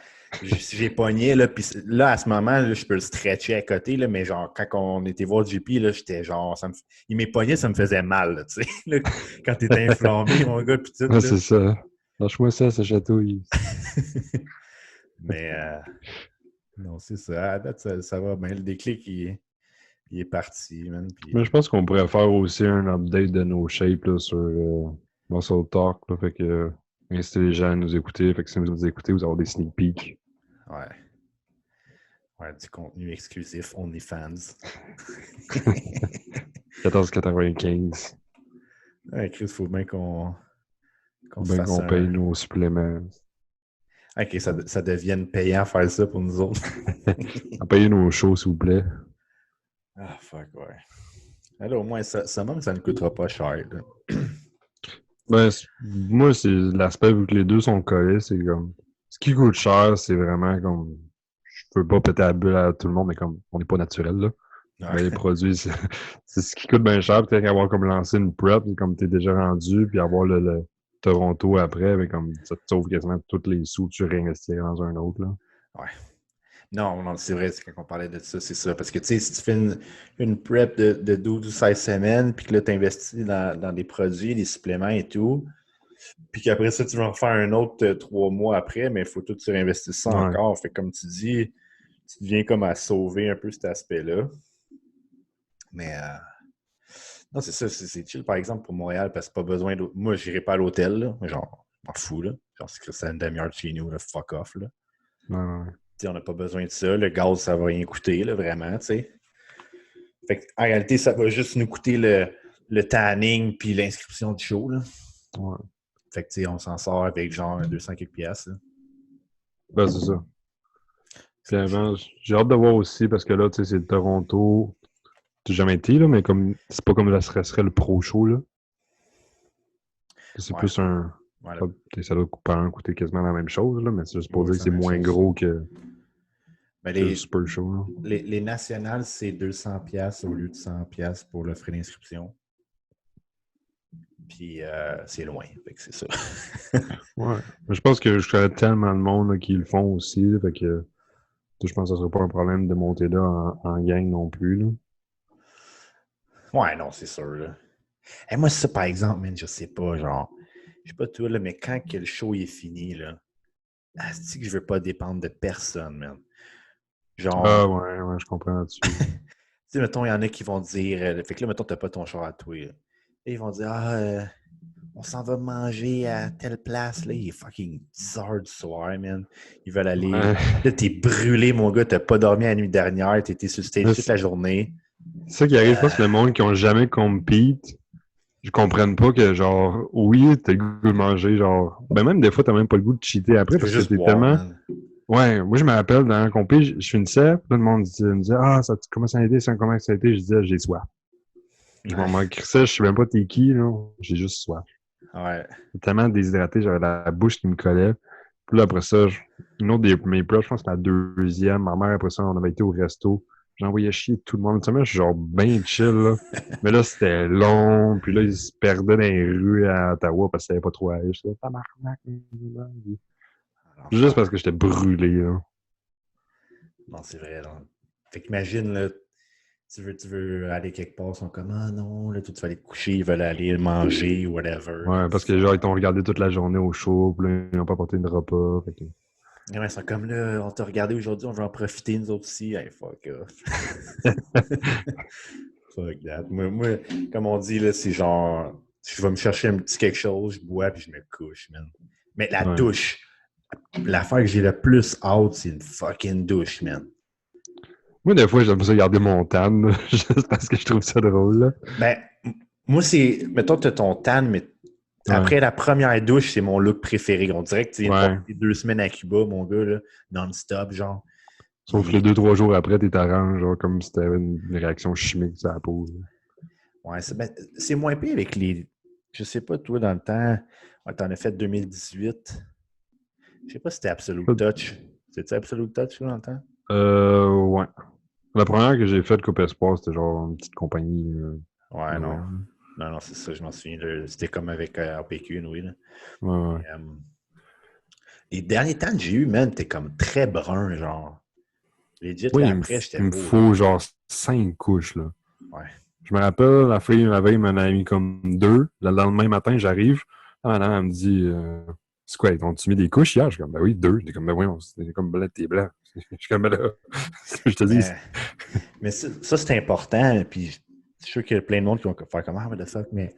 J'ai pogné, là, puis là, à ce moment, là, je peux le stretcher à côté, là, mais genre, quand on était voir JP, là, j'étais genre, il m'est pogné, ça me faisait mal, là, tu sais, là, quand t'es inflammé, mon gars, puis tout, Ah, là. c'est ça. Lâche-moi ça, ce chatouille. Mais, non, c'est ça. À date, ça va bien. Le déclic, il est parti, man, puis... Mais je pense qu'on pourrait faire aussi un update de nos shapes là, sur Muscle Talk. Là, fait que inciter les gens à nous écouter. Fait que si vous nous écoutez, vous avez des sneak peeks. Ouais. Ouais, du contenu exclusif, OnlyFans. 14,95. Ouais, Chris, faut bien qu'on Ou se bien fasse qu'on paye un... nos suppléments. Ok, ça devienne payant faire ça pour nous autres. À payer nos shows, s'il vous plaît. Ah, fuck, ouais. Alors, au moins, ça même, ça ne coûtera pas cher, là. Ben, moi, c'est l'aspect, vu que les deux sont collés, c'est comme. Ce qui coûte cher, c'est vraiment comme. Je peux pas péter la bulle à tout le monde, mais comme on n'est pas naturel, là. Mais les Ouais. produits, c'est ce qui coûte bien cher. Peut-être qu'avoir comme lancé une prep, comme t'es déjà rendu, puis avoir le Toronto après, mais comme ça te sauve quasiment tous les sous que tu réinvestirais dans un autre, là. Ouais. Non, non, c'est vrai, c'est quand on parlait de ça, c'est ça. Parce que, tu sais, si tu fais une prep de 12 ou 16 semaines, puis que là, tu investis dans des produits, des suppléments et tout, puis qu'après ça, tu vas en faire un autre 3 mois après, mais il faut tout tu réinvestisses ça Ouais. encore. Fait que, comme tu dis, tu viens comme à sauver un peu cet aspect-là. Mais, non, c'est ça, c'est chill, par exemple, pour Montréal, parce que pas besoin de... Moi, je n'irai pas à l'hôtel, là. Genre, je m'en fous, là. Genre, c'est une demi-heure de chez nous, là, fuck off, là. Ouais, ouais. T'sais, on n'a pas besoin de ça. Le gaz, ça va rien coûter, là, vraiment, tu sais. Fait en réalité, ça va juste nous coûter le tanning puis l'inscription du show, là. Ouais. Fait que, tu sais, on s'en sort avec genre 200 quelques piastres, là. Ben, c'est ça. Puis C'est chill. avant, j'ai hâte de voir aussi, parce que là, tu sais, c'est le Toronto. J'ai jamais été, là, mais comme c'est pas comme là, ce serait le pro show, là. C'est Ouais. plus un. Voilà. Ça doit coûter quasiment la même chose, là, mais c'est juste pour Oui, dire que c'est la c'est même moins chose. gros Mais que le Super Show, là. les nationales, c'est 200 piastres au lieu de 100 piastres pour le frais d'inscription. Puis c'est loin. Fait que c'est ça. Ouais. Mais je pense que je connais tellement de monde là, qui le font aussi, là, fait que je pense que ce sera pas un problème de monter là en gang non plus, là. Ouais, non, c'est sûr, là. Et moi, ça, par exemple, man, je sais pas, genre, je sais pas toi, là, mais quand que le show est fini, là, asti que je veux pas dépendre de personne, man. Ah Genre, ouais, ouais, je comprends là-dessus. tu sais, mettons, il y en a qui vont dire, fait que là, mettons, t'as pas ton char à toi, là. Et ils vont dire, on s'en va manger à telle place, là, il est fucking 10 heures du soir, man. Ils veulent aller. Ouais. Là, t'es brûlé, mon gars, t'as pas dormi la nuit dernière, t'étais sur le stage Mais toute la journée. c'est ça qui arrive, je Euh, pense que le monde qui ont jamais compete, je comprenne pas que genre, oui, t'as le goût de manger, genre, ben même des fois, t'as même pas le goût de cheater tu après veux parce que juste t'es boire, tellement. man. Ouais, moi je me rappelle dans un compé, je finissais, puis là, le monde me disait, ah, comment ça a été, comment ça a été, je disais, j'ai soif. Je m'en Ouais. manquais, je sais même pas t'es qui, là, j'ai juste soif. Ouais. J'étais tellement déshydraté, j'avais la bouche qui me collait. Puis là, après ça, une autre de mes plats, je pense que la deuxième, ma mère, après ça, on avait été au resto. J'envoyais chier tout le monde. Tu sais, moi, je suis genre bien chill, là. Mais là, c'était long. Puis là, ils se perdaient dans les rues à Ottawa parce qu'ils savaient pas trop aller. Je disais, tabarnak. Juste parce L'enfer. que j'étais brûlé, là. Non, c'est vrai, là. Fait qu'imagine, là, tu veux aller quelque part, ils sont comme, ah non, là, tu vas aller te coucher, ils veulent aller manger, whatever, Ouais, man. parce que genre, ils t'ont regardé toute la journée au show. Puis là, ils n'ont pas apporté de repas. Fait que... Ouais, ils sont comme, là, on t'a regardé aujourd'hui, on veut en profiter, nous autres aussi. Hey, fuck off. Fuck that. Moi, comme on dit, là, c'est genre, je vais me chercher un petit quelque chose, je bois, puis je me couche, man. Mais la Ouais. douche, l'affaire que j'ai le plus hâte, c'est une fucking douche, man. Moi, des fois, j'aime ça garder mon tan, là, juste parce que je trouve ça drôle, là. Ben, moi, c'est, mettons, tu as ton tan, mais Ouais. après la première douche, c'est mon look préféré. On dirait que tu viens de Ouais. passer 2 semaines à Cuba, mon gars, là, non-stop, genre. Sauf que les 2, 3 jours après, t'es orange, genre comme si t'avais une réaction chimique sur la peau. Ouais, c'est moins pire avec les. Je sais pas, toi, dans le temps, ouais, t'en as fait 2018. Je sais pas si c'était Absolute Touch. C'était Absolute Touch, là, dans le temps? Ouais. La première que j'ai faite Coupe Espoir, c'était genre une petite compagnie Ouais, non. Noël. Non, non, c'est ça, je m'en souviens. C'était comme avec RPQ, oui. Là. Ouais, Mais, ouais. Les derniers temps que j'ai eu, man, t'es comme très brun, genre. Legit, Oui, là, après, j'étais il me beau, là. faut genre 5 couches, là. Ouais. Je me rappelle, la fille, la veille, m'en a mis comme 2. Le lendemain matin, j'arrive. La madame, elle me dit, c'est quoi, ils t'ont-tu mis des couches hier? Je suis comme, ben oui, 2. Elle est comme, ben oui, c'est comme blanc, t'es blanc. Je suis comme, ben là, je te dis. Mais ça, c'est important. Puis, je suis sûr qu'il y a plein de monde qui vont faire comme, ah, mais de ça, mais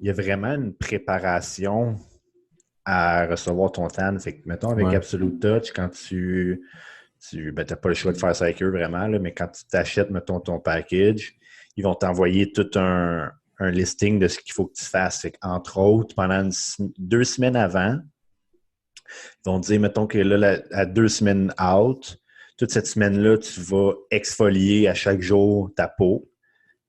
il y a vraiment une préparation à recevoir ton tan. Fait que, mettons, avec Ouais. Absolute Touch, quand ben, t'as pas le choix de faire ça avec eux vraiment, là, mais quand tu t'achètes, mettons, ton package, ils vont t'envoyer tout un listing de ce qu'il faut que tu fasses. Fait entre autres, pendant 2 semaines avant, ils vont te dire, mettons que là, à 2 semaines out, toute cette semaine-là, tu vas exfolier à chaque jour ta peau,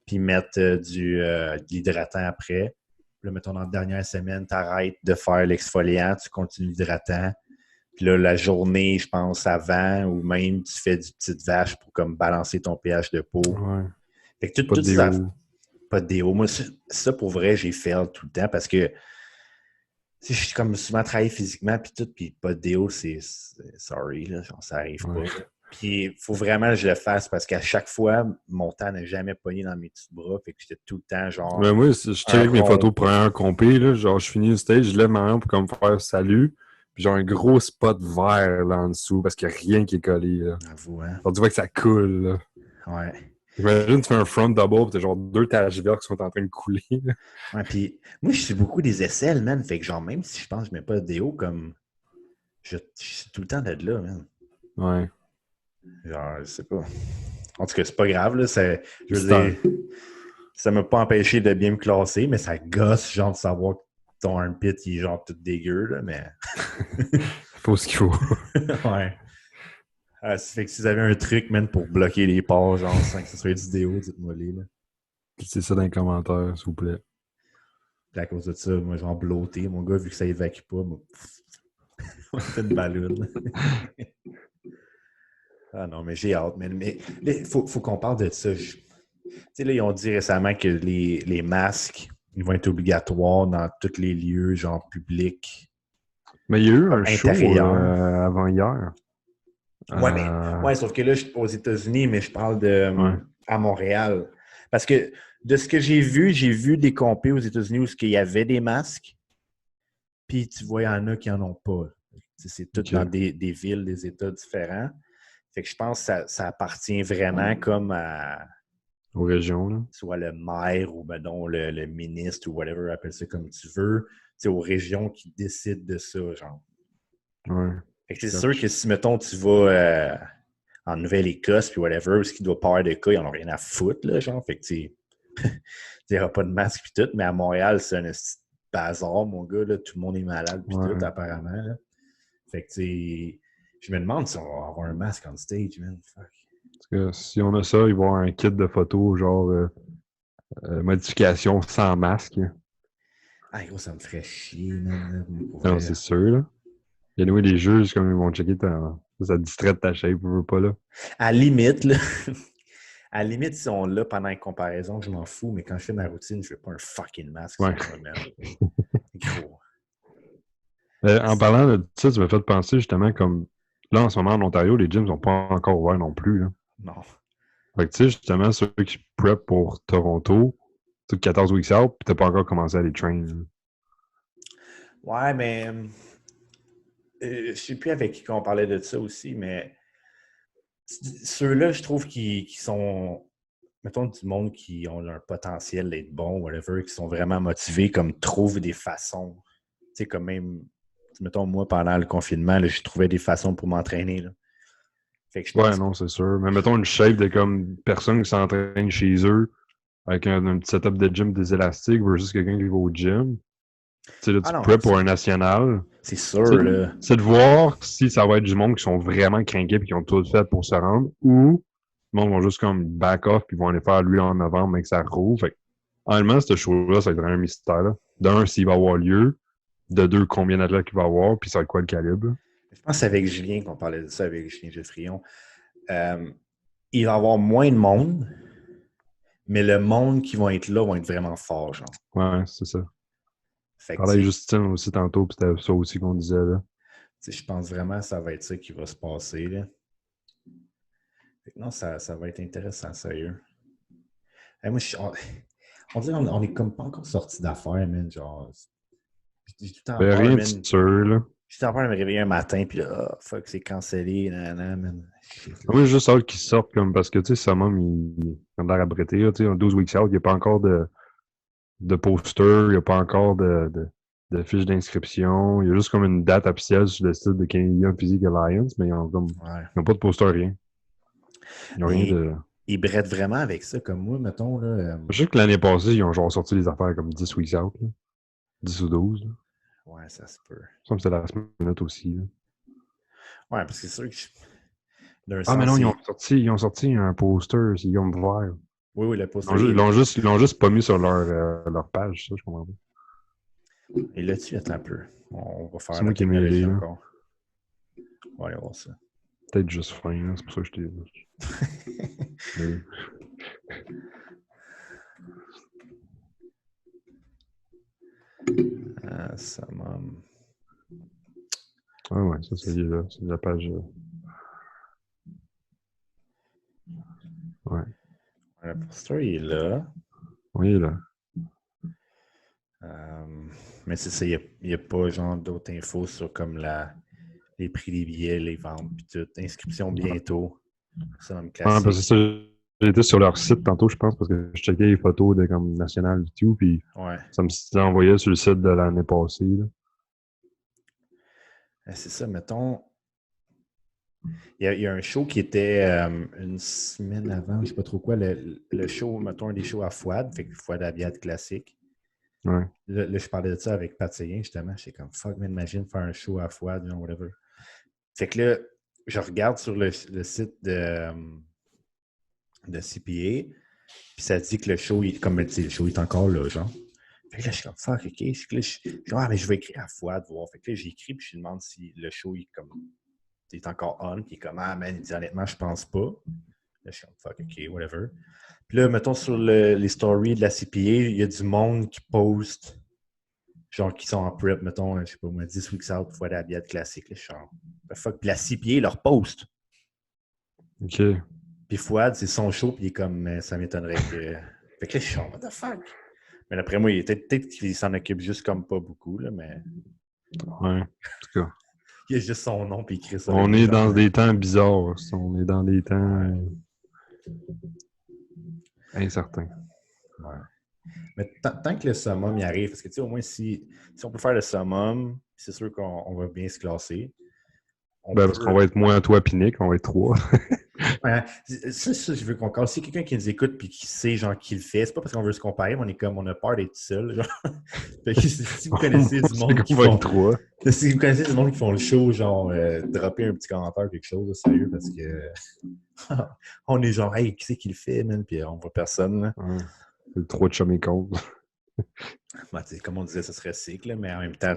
puis mettre de l'hydratant après. Puis là, mettons, dans la dernière semaine, tu arrêtes de faire l'exfoliant, tu continues l'hydratant. Puis là, la journée, je pense, avant, ou même tu fais du petite vache pour comme balancer ton pH de peau. Ouais. Fait que Pas de toutes ces affaires. déo. Pas de déo. Moi, ça, pour vrai, j'ai fait tout le temps parce que je suis comme souvent travaillé physiquement, puis tout, puis pas de déo, c'est sorry, là, genre, ça arrive Ouais. pas. Puis il faut vraiment que je le fasse parce qu'à chaque fois, mon temps n'a jamais pogné dans mes petits bras. Fait que j'étais tout le temps genre Ben moi, je un check mes rond. photos première compé, là, genre je finis le stage, je lève ma main pour comme faire salut, puis genre un gros spot vert là en dessous, parce qu'il n'y a rien qui est collé, là. J'avoue, hein? Genre tu vois que ça coule, là. Ouais. Imagine, tu fais un front double, pis t'as genre 2 taches vertes qui sont en train de couler, là. Ouais, puis moi, je suis beaucoup des aisselles, man. Fait que genre, même si je pense que je mets pas de déo, comme je suis tout le temps de là, man. Ouais. Genre, je sais pas. En tout cas, c'est pas grave, là. Je veux Mystère. dire, ça m'a pas empêché de bien me classer, mais ça gosse, genre, de savoir que ton armpit, il est genre tout dégueu, là, mais. Faut ce qu'il faut. Ouais. Ah, ça fait que si vous avez un truc, man, pour bloquer les pores, genre, sans que ce soit du déo, dites-moi les, là. C'est ça dans les commentaires, s'il vous plaît. Puis à cause de ça, moi, genre, blotté, mon gars, vu que ça évacue pas, moi, on fait une balloune. Ah non, mais j'ai hâte, man. Mais il faut qu'on parle de ça. Tu sais, là, ils ont dit récemment que les masques, ils vont être obligatoires dans tous les lieux, genre publics, Mais il y a eu un show intérieurs. avant hier. Ouais, sauf que là, je suis aux États-Unis, mais je parle de Ouais. à Montréal. Parce que de ce que j'ai vu des compés aux États-Unis où il y avait des masques, puis tu vois, il y en a qui n'en ont pas. C'est tout Ok. dans des villes, des États différents. Fait que je pense que ça appartient vraiment comme à Aux régions, là. soit le maire ou ben non, le ministre ou whatever, appelle ça comme tu veux, aux régions qui décident de ça, genre. Ouais. Fait que c'est sûr que si, mettons, tu vas en Nouvelle-Écosse puis whatever, où ce qui doit pas avoir de cas, ils en ont rien à foutre, là, genre. Fait que tu il n'y aura pas de masque puis tout, mais à Montréal, c'est un petit bazar, mon gars, là. Tout le monde est malade puis Ouais. tout, apparemment, là. Fait que, je me demande si on va avoir un masque on stage, man. Fuck. Parce que si on a ça, il va y avoir un kit de photos, genre modification sans masque. Ah, gros, ça me ferait chier, man. Pour Non, vrai. c'est sûr, là. Il y a les juges, comme ils vont checker ça distrait de ta shape, veux pas, là. À la limite, là, à la limite, si on l'a pendant une comparaison, je m'en fous, mais quand je fais ma routine, je ne fais pas un fucking masque Ouais. sur moi-même. Gros. En parlant de ça, tu m'as fait penser justement comme là, en ce moment, en Ontario, les gyms sont pas encore ouverts non plus, là. Non. Fait que tu sais, justement, ceux qui prep pour Toronto, c'est 14 weeks out, puis t'as pas encore commencé à les train, là. Ouais, mais je ne sais plus avec qui on parlait de ça aussi, mais ceux-là, je trouve qu'ils sont, mettons, du monde qui ont un potentiel d'être bon, whatever, qui sont vraiment motivés, comme trouvent des façons. Tu sais, comme même, mettons, moi, pendant le confinement, là, je trouvais des façons pour m'entraîner, là. Fait que je Ouais, pense non, c'est sûr. Mais mettons une shape de comme personne qui s'entraîne chez eux avec un petit setup de gym des élastiques versus quelqu'un qui va au gym. Tu sais, là, ah tu non, prep pour un national. c'est sûr, là. C'est de voir si ça va être du monde qui sont vraiment craqués et qui ont tout fait pour se rendre ou le monde vont juste comme back off puis vont aller faire lui en novembre mais que ça roule. Fait que, honnêtement, ce show-là, ça va être un mystère, là. D'un, s'il va avoir lieu. De deux, combien d'athlètes il va avoir puis ça va être quoi le calibre, là. Je pense que c'est avec Julien qu'on parlait de ça, avec Julien Geoffrion. Il va y avoir moins de monde, mais le monde qui va être là vont être vraiment forts, genre. Ouais, c'est ça. Fait Je que, parlais avec Justine aussi tantôt, puis c'était ça aussi qu'on disait, là. je pense vraiment que ça va être ça qui va se passer, là. Fait que non, ça va être intéressant, sérieux. Moi, on dirait qu'on est comme pas encore sorti d'affaires, man. Genre, j'ai tout le temps Ben, peur, rien de man. sûr, là. J'ai tout le temps peur de me réveiller un matin, puis là, oh, fuck, c'est cancellé, nanana, man. Shit, là. Moi, j'ai juste hâte qu'ils sortent, comme, parce que, tu sais, Summum, il a l'air abrété, là, tu sais, en 12 weeks out, il n'y a pas encore de poster, il n'y a pas encore de fiche d'inscription. Il y a juste comme une date officielle sur le site de Canadian Physique Alliance, mais Ouais. ils n'ont pas de poster, rien. Ils n'ont rien Mais de. ils brettent vraiment avec ça, comme moi, mettons, là. Je sais que l'année passée, ils ont genre sorti des affaires comme 10 weeks out, là. 10 ou 12. Là. Ouais, ça se peut. Ça me semble que c'était la semaine aussi. Là. Ouais, parce que c'est sûr que d'un Ah, mais sens, non, c'est. ils ont sorti un poster, c'est Guillaume Vert. Oui, oui, le poster, il est Ils l'ont juste pas mis sur leur page, ça, je comprends pas. il est là-dessus, attends un peu. On va faire C'est la moi qui ai mêlé, technologie là. encore. On va aller voir ça. Peut-être juste fin, là. C'est pour ça que je t'ai dit. Ça m'a. Ah ouais, ça, c'est là. C'est la page. Ouais. Le poster, il est là. Oui, là. Mais c'est ça, il n'y a pas genre d'autres infos sur comme les prix des billets, les ventes, puis tout. Inscription bientôt. Ça, même Ah, parce que classique. ça, j'étais sur leur site tantôt, je pense, parce que je checkais les photos de comme National et tout, puis Ouais. ça me envoyait sur le site de l'année passée. Là. C'est ça, mettons. Il y a un show qui était une semaine avant, je ne sais pas trop quoi, le show, mettons, un des shows à Fouad, fait que Fouad Abiad classique. Ouais. Là, je parlais de ça avec Pat Seguin, justement. J'étais comme, fuck, man, imagine faire un show à Fouad, whatever. Fait que là, je regarde sur le site de CPA, puis ça dit que le show, comme tu sais, le show est encore là, genre. Fait que là, je suis comme, fuck, OK. Fait que là, mais je vais écrire à Fouad, voir. Fait que là, j'ai écrit, puis je lui demande si le show est encore on, puis il est comme, ah, man, il dit, honnêtement, je pense pas. Là, je suis comme, fuck, OK, whatever. Puis là, mettons, sur les stories de la CPA, il y a du monde qui poste, genre, qui sont en prep, mettons, je sais pas moi, 10 weeks out, Fouad Abiad classique. Là, je suis genre, fuck. Puis la CPA leur poste. OK. Puis Fouad, c'est son show, puis il est comme, ça m'étonnerait que. Fait que là, je suis genre, what the fuck? Mais d'après moi, peut-être qu'il s'en occupe juste comme pas beaucoup, là, mais. Ouais. En tout cas. Il y a juste son nom, puis il crée ça avec On les est gens. dans des temps bizarres. On est dans des temps incertains. Ouais. Mais tant que le summum y arrive, parce que tu sais, au moins, si on peut faire le summum, c'est sûr qu'on va bien se classer. Parce qu'on va être moins toi et Nick, on va être trois. Ouais, ça, je veux qu'on casse. Si quelqu'un qui nous écoute et qui sait genre qui le fait, c'est pas parce qu'on veut se comparer, mais on est comme on a peur d'être seul. Genre. Fait que si vous connaissez du monde qui font. Si vous connaissez du monde qui font le show, genre dropper un petit commentaire ou quelque chose, là, sérieux, parce que on est genre hey, qui c'est qui le fait, man? Puis on voit personne. Là. Ouais. C'est trop de chum et compte. Ben, comme on disait, ça serait sick, là, mais en même temps,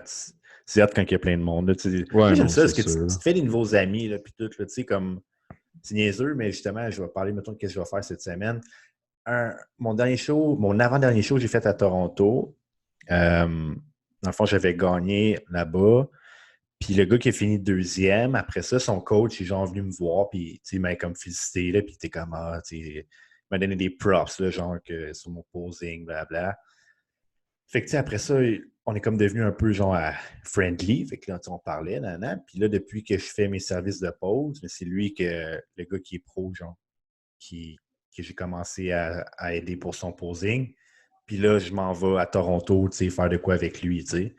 c'est hâte quand il y a plein de monde. Là, ouais, moi, j'aime non, ça, parce que sûr. tu te fais des nouveaux amis, là, puis tout, là, tu sais, comme. C'est niaiseux, mais justement, je vais parler, mettons, de ce que je vais faire cette semaine. Mon avant-dernier show, j'ai fait à Toronto. Dans le fond, j'avais gagné là-bas. Puis le gars qui a fini deuxième, après ça, son coach, il est genre venu me voir, puis il m'a comme félicité, là, puis il était comme, il m'a donné des props, là, genre que sur mon posing, blablabla. Fait que, après ça, on est comme devenu un peu, genre, friendly. Fait que là, on parlait, nanana. Puis là, depuis que je fais mes services de pause, c'est lui le gars qui est pro, genre, que j'ai commencé à aider pour son posing. Puis là, je m'en vais à Toronto, tu sais, faire de quoi avec lui, tu sais.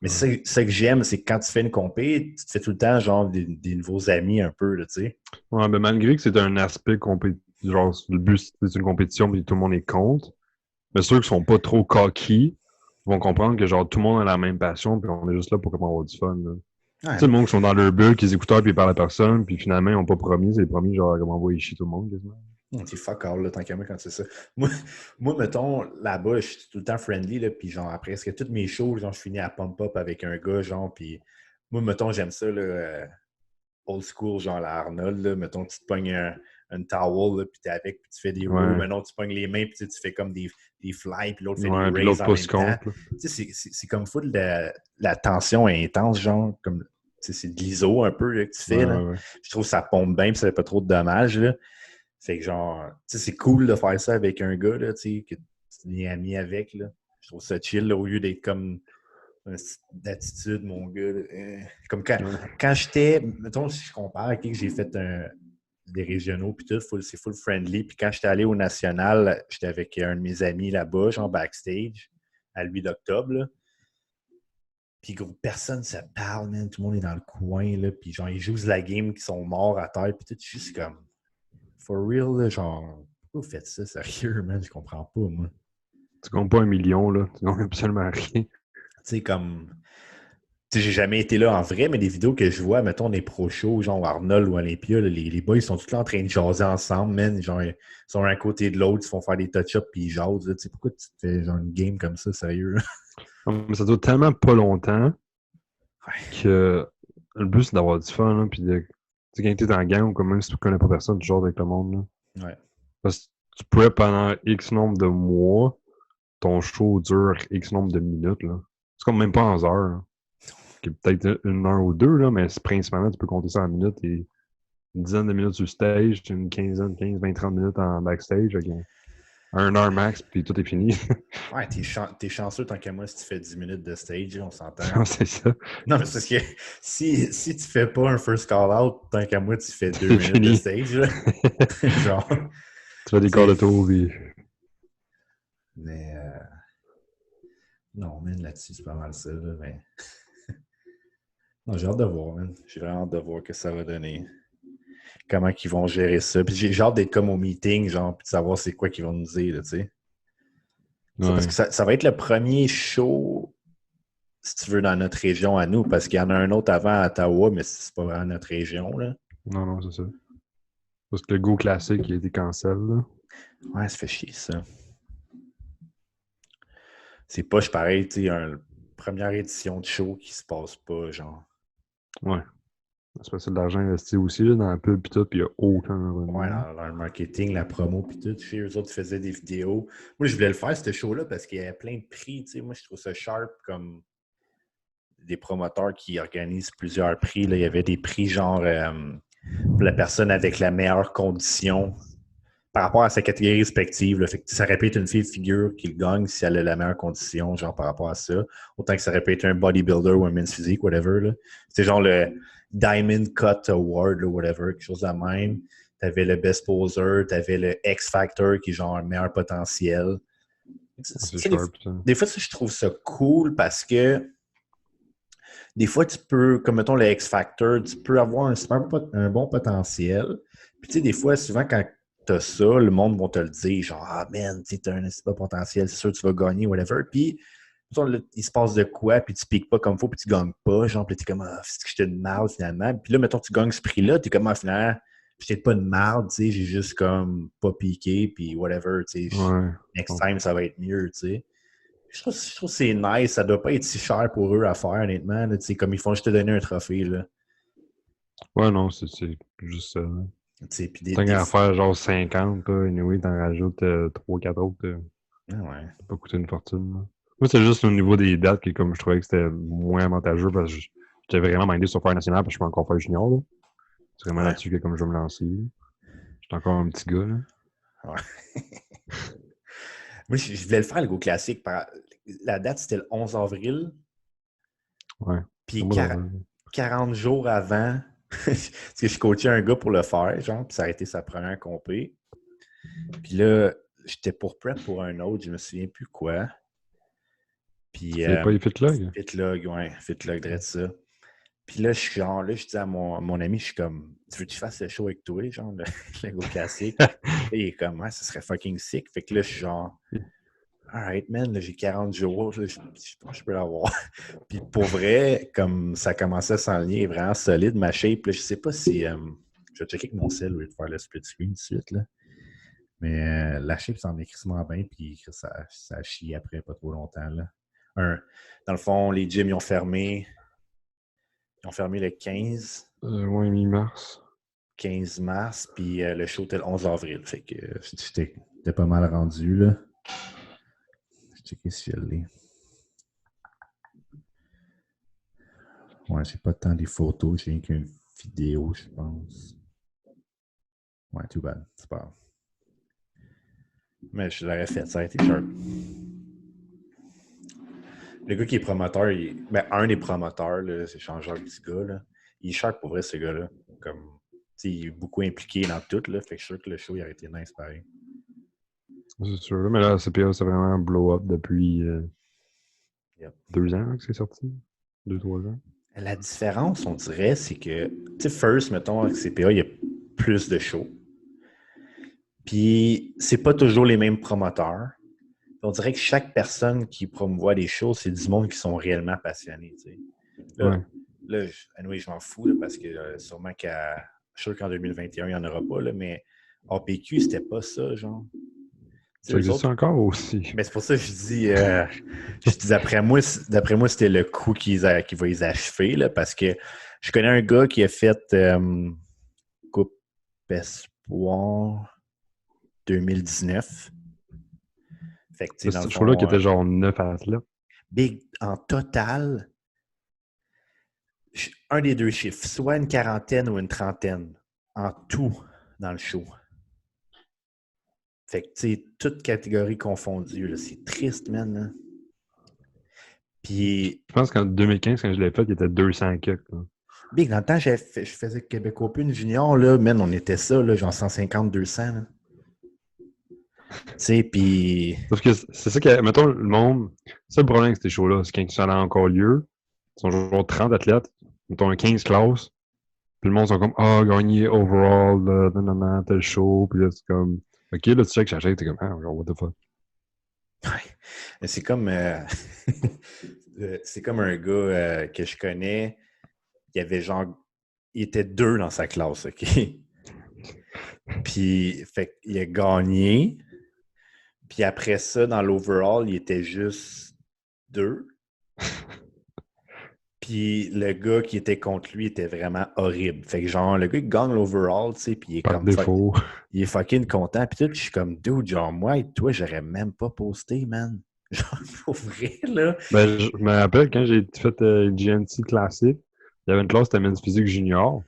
Mais c'est ça que j'aime, c'est que quand tu fais une compé, tu te fais tout le temps, genre, des nouveaux amis un peu, là, tu sais. Ouais, mais malgré que c'est un aspect genre, le but, c'est une compétition, puis tout le monde est contre. Mais ceux qui sont pas trop cocky vont comprendre que, genre, tout le monde a la même passion, puis on est juste là pour avoir du fun, là. Ouais. Tu sais, le monde qui sont dans leur bulle, qui écouteurs, puis ils parlent à personne, puis finalement, ils n'ont pas promis, c'est promis, genre, comment envoyer chier tout le monde, quasiment. C'est fuck all, là, tant qu'à moi, quand c'est ça. Moi, mettons, là-bas, je suis tout le temps friendly, là, puis genre, après, presque toutes mes shows, genre, je finis à pump-up avec un gars, genre, puis moi, mettons, j'aime ça, là, old school, genre, la Arnold, là, mettons, tu te pognes une towel, là, puis t'es avec, puis tu fais des rows, maintenant, tu pognes les mains, puis tu fais comme des fly, puis l'autre fait des raises en même temps. Tu sais, c'est comme fou, la tension est intense, genre, comme c'est de l'ISO un peu là, que tu fais. Là. Ouais. Je trouve que ça pompe bien et ça fait pas trop de dommages. Là. Fait que genre, c'est cool de faire ça avec un gars là, que tu es ami avec. Là. Je trouve ça chill là, au lieu d'être comme d'attitude, mon gars. Là. Comme quand j'étais, mettons, si je compare, que j'ai fait des régionaux, puis tout, c'est full friendly. Puis quand j'étais allé au National, j'étais avec un de mes amis là-bas, genre backstage, à lui d'octobre. Là. Puis gros, personne se parle, man. Tout le monde est dans le coin, là. Puis genre, ils jouent la game qui sont morts à terre. Puis tout, juste comme, for real, là, genre, pourquoi vous faites ça, sérieux, man? Je comprends pas, moi. Tu comptes pas 1 million, là. Tu comptes absolument rien. Tu sais, comme, tu sais, j'ai jamais été là en vrai, mais des vidéos que je vois, mettons, des pro-shows, genre Arnold ou Olympia, là, les boys, ils sont tous là en train de jaser ensemble, man. Genre, ils sont un à côté de l'autre, ils se font faire des touch-ups, puis ils jasent, là. Tu sais, pourquoi tu te fais, genre, une game comme ça, sérieux? Mais ça dure tellement pas longtemps Ouais. que le but, c'est d'avoir du fun, là, puis de... Tu sais, quand t'es en gang ou comme même si tu connais pas personne, tu joues avec le monde, là. Ouais. Parce que tu pourrais, pendant X nombre de mois, ton show dure X nombre de minutes, là. C'est comme même pas en heures, là. Qui est peut-être 1 heure ou 2, là, mais principalement, tu peux compter ça en minutes et une dizaine de minutes sur stage, une quinzaine, 15, 20, 30 minutes en backstage, avec 1 heure max, puis tout est fini. Ouais, t'es chanceux tant qu'à moi si tu fais 10 minutes de stage, là, on s'entend. C'est ça. Non, mais c'est parce que si tu fais pas un first call-out, tant qu'à moi, tu fais 2 C'est minutes de fini. stage, là. Genre, Tu fais des corps tu de sais. tour, puis... Mais non, man, là-dessus, c'est pas mal ça, là, mais... Non, j'ai hâte de voir, man. J'ai vraiment hâte de voir que ça va donner. Comment ils vont gérer ça. Puis j'ai hâte d'être comme au meeting, genre, puis de savoir c'est quoi qu'ils vont nous dire, là, tu sais. Ça, parce Ouais. que ça va être le premier show, si tu veux, dans notre région à nous, parce qu'il y en a un autre avant à Ottawa, mais c'est pas vraiment notre région, là. Non, c'est ça. Parce que le Go classique, il a été cancel, là. Ouais, ça fait chier, ça. C'est pas pareil, tu sais, une première édition de show qui se passe pas, genre. Ouais. C'est parce que c'est de l'argent investi aussi, là, dans la pub pis tout, pis il y a aucun Ouais, revenu. dans le marketing, la promo, puis tout. Chez eux autres, ils faisaient des vidéos. Moi, je voulais le faire, ce show-là, parce qu'il y avait plein de prix, tu sais. Moi, je trouve ça sharp comme des promoteurs qui organisent plusieurs prix. Là. Il y avait des prix genre pour la personne avec la meilleure condition par rapport à sa catégorie respective. Là. Fait que ça aurait pu être une fille de figure qui le gagne si elle a la meilleure condition, genre par rapport à ça. Autant que ça aurait pu être un bodybuilder ou un men's physique, whatever. Là. C'était genre le Diamond Cut Award, ou whatever, quelque chose de même. T'avais le Best Poser, t'avais le X Factor qui est genre un meilleur potentiel. C'est Des, sharp, ça. des fois, je trouve ça cool parce que des fois, tu peux, comme mettons le X Factor, tu peux avoir un bon potentiel. Puis, tu sais, des fois, souvent, quand tu as ça, le monde va te le dire, genre, ah, man, tu as un super potentiel, c'est sûr que tu vas gagner, whatever. Puis, mettons, là, il se passe de quoi, puis tu piques pas comme faut, puis tu gagnes pas. Genre, puis tu es comme, ah, c'est que j'étais de marde, finalement. Puis là, mettons, tu gagnes ce prix-là, tu es comme, ah, finalement, j'étais pas de marde, tu sais, j'ai juste comme pas piqué, puis whatever, tu sais, Ouais. next time, ça va être mieux, tu sais. Je trouve que c'est nice. Ça doit pas être si cher pour eux à faire, honnêtement. Là, comme ils font juste te donner un trophée. Là. Ouais, non, c'est juste ça. Puis Tant qu'à faire genre 50, là, anyway, t'en rajoutes 3-4 autres, Ah ouais. ça peut coûter une fortune, là. Moi, c'est juste au niveau des dates que comme je trouvais que c'était moins avantageux parce que j'avais vraiment mindé sur faire national parce que je peux encore faire junior, là. C'est vraiment Ouais. là-dessus que comme je vais me lancer. J'étais encore un petit gars, là. Ouais. Moi, je voulais le faire, le Go Classique. La date, c'était le 11 avril. Ouais. C'est Puis moi dans 40 jours avant, parce que je coachais un gars pour le faire, genre, puis ça a été sa première compé. Puis là, j'étais pour prep pour un autre, je me souviens plus quoi. Puis, C'est pas les Fitlog? Fitlog, ouais, Fitlog, de ça. Puis là, je suis genre, là, je dis à mon ami, je suis comme, tu veux que tu fasses le show avec toi, genre, le Go Classique? Là, il est comme, ouais, ça serait fucking sick. Fait que là, je suis genre, alright, man, là, j'ai 40 jours, là, je pense que je peux l'avoir. Puis pour vrai, comme ça commençait à s'enligner vraiment solide, ma shape, là, je sais pas si, je vais checker avec mon cell au lieu de faire le split screen tout de suite, là. Mais la shape s'en est crissement bien, puis ça chie après pas trop longtemps, là. Dans le fond, les gyms, ils ont fermé. Ils ont fermé le Ouais, mi-mars. 15 mars, puis le show était le 11 avril. Fait que j'étais pas mal rendu, là. Je checker si je l'ai. Ouais, j'ai pas tant des photos, j'ai qu'une vidéo, je pense. Ouais, too bad. C'est pas grave. Mais je l'aurais fait, ça aurait été sharp. Le gars qui est promoteur, ben, un des promoteurs, là, c'est Jean-Jacques Dugas, là. Il est sharp pour vrai, ce gars-là. Comme, il est beaucoup impliqué dans tout, là. Fait que je suis sûr que le show, il aurait été nice pareil. C'est sûr. Mais là, CPA, c'est vraiment blow-up depuis Yep. 2 ans que c'est sorti. 2, 3 ans. La différence, on dirait, c'est que, tu sais, First, mettons, avec CPA, il y a plus de shows. Puis, c'est pas toujours les mêmes promoteurs. On dirait que chaque personne qui promouvoit des shows, c'est du monde qui sont réellement passionnés, tu sais. Là, Ouais. là anyway, je m'en fous, là, parce que sûrement je suis sûr qu'en 2021, il n'y en aura pas, là, mais APQ, c'était pas ça, genre. Tu sais, Ça eux existe autres, encore aussi. mais c'est pour ça que je dis d'après moi, c'était le coup qui va les achever, là, parce que je connais un gars qui a fait Coupe Espoir 2019. Fait que, tu sais, dans le Ce show-là qui fond, était genre 9 athlètes. Big, en total, un des deux chiffres, soit une quarantaine ou une trentaine, en tout, dans le show. Fait que, tu sais, toutes catégories confondues, là, c'est triste, man. Là. Puis, Je pense qu'en 2015, quand je l'ai fait, il était 200 quelques. Là. Big, dans le temps, je faisais Québec Open Junior, là, man, on était ça, là, genre 150, 200. Tu sais, puis... Sauf que c'est ça que, mettons, le monde, c'est le problème avec ces shows-là, c'est quand ça a encore lieu, ils sont genre 30 athlètes, mettons 15 classes, puis le monde sont comme, ah, gagné overall, nanana, tel show, puis là, c'est comme, ok, là, tu sais que j'achète, t'es comme, ah, genre, what the fuck. Ouais. C'est comme... c'est comme un gars que je connais, il y avait genre... Il était deux dans sa classe, OK? Puis, fait qu'il a gagné. Puis après ça, dans l'overall, il était juste deux. Puis le gars qui était contre lui était vraiment horrible. Fait que genre, le gars qui gagne l'overall, tu sais, puis il est Par comme défaut. il est fucking content. Puis tout, puis je suis comme, dude, genre, moi et toi, j'aurais même pas posté, man. Genre, pour vrai, là. Ben, je me rappelle quand j'ai fait GNC classique, il y avait une classe de men's physique junior.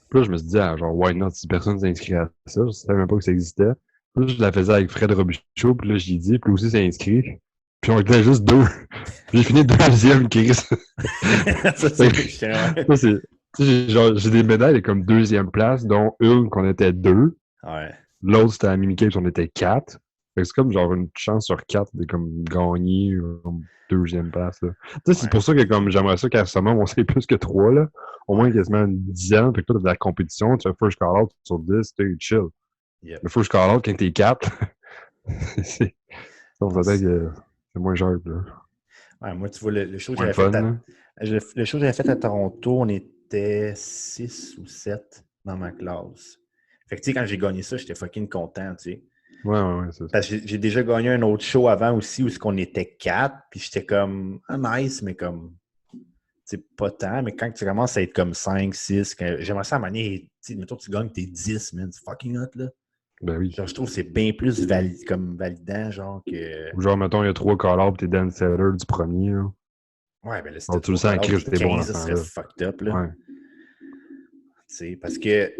Puis là, je me suis dit, ah, genre, why not, si personne s'inscrit à ça, je savais même pas que ça existait. Puis là, je la faisais avec Fred Robichaud, puis là, j'y dit, puis lui aussi s'est inscrit. Puis on était juste deux. Puis j'ai fini deuxième, Chris. Ça, c'est chiant. Ça, c'est. Tu sais, j'ai des médailles de comme deuxième place, dont une qu'on était deux. Ouais. L'autre, c'était à Mimicape, on était quatre. Fait que c'est comme genre une chance sur quatre de comme gagner comme deuxième place. Là. Tu sais, c'est Ouais. pour ça que comme j'aimerais ça qu'à ce moment, on sait plus que trois, là. Au moins Ouais. quasiment une dizaine. Fait que là, t'as de la compétition, tu fais first call out sur 10, t'es chill. Yep. Le first call out, quand t'es quatre, c'est. Donc Non, peut-être que c'est moins sharp, là. ouais, moi, tu vois, le show que Moins j'avais fun, fait là. le show que j'avais fait à Toronto, on était 6 ou 7 dans ma classe. Fait que, tu sais, quand j'ai gagné ça, j'étais fucking content, tu sais. Ouais, c'est ça. Parce que j'ai déjà gagné un autre show avant aussi où on était 4, puis j'étais comme, ah, nice, mais comme, c'est pas tant. Mais quand tu commences à être comme 5, 6, j'aimerais ça à manière, tu sais, mettons que tu gagnes tes 10, man, c'est fucking hot, là. Ben oui. Genre, je trouve que c'est bien plus comme validant, genre, que. Ou genre, mettons, il y a 3 call-outs, t'es Dan Seller du premier, là. Ouais, ben là, c'était Alors, tu le 3 sens, call-outs, Chris, puis t'es bon dans 15, ce ça serait temps-là. fucked up, là. Ouais. Tu sais, parce que,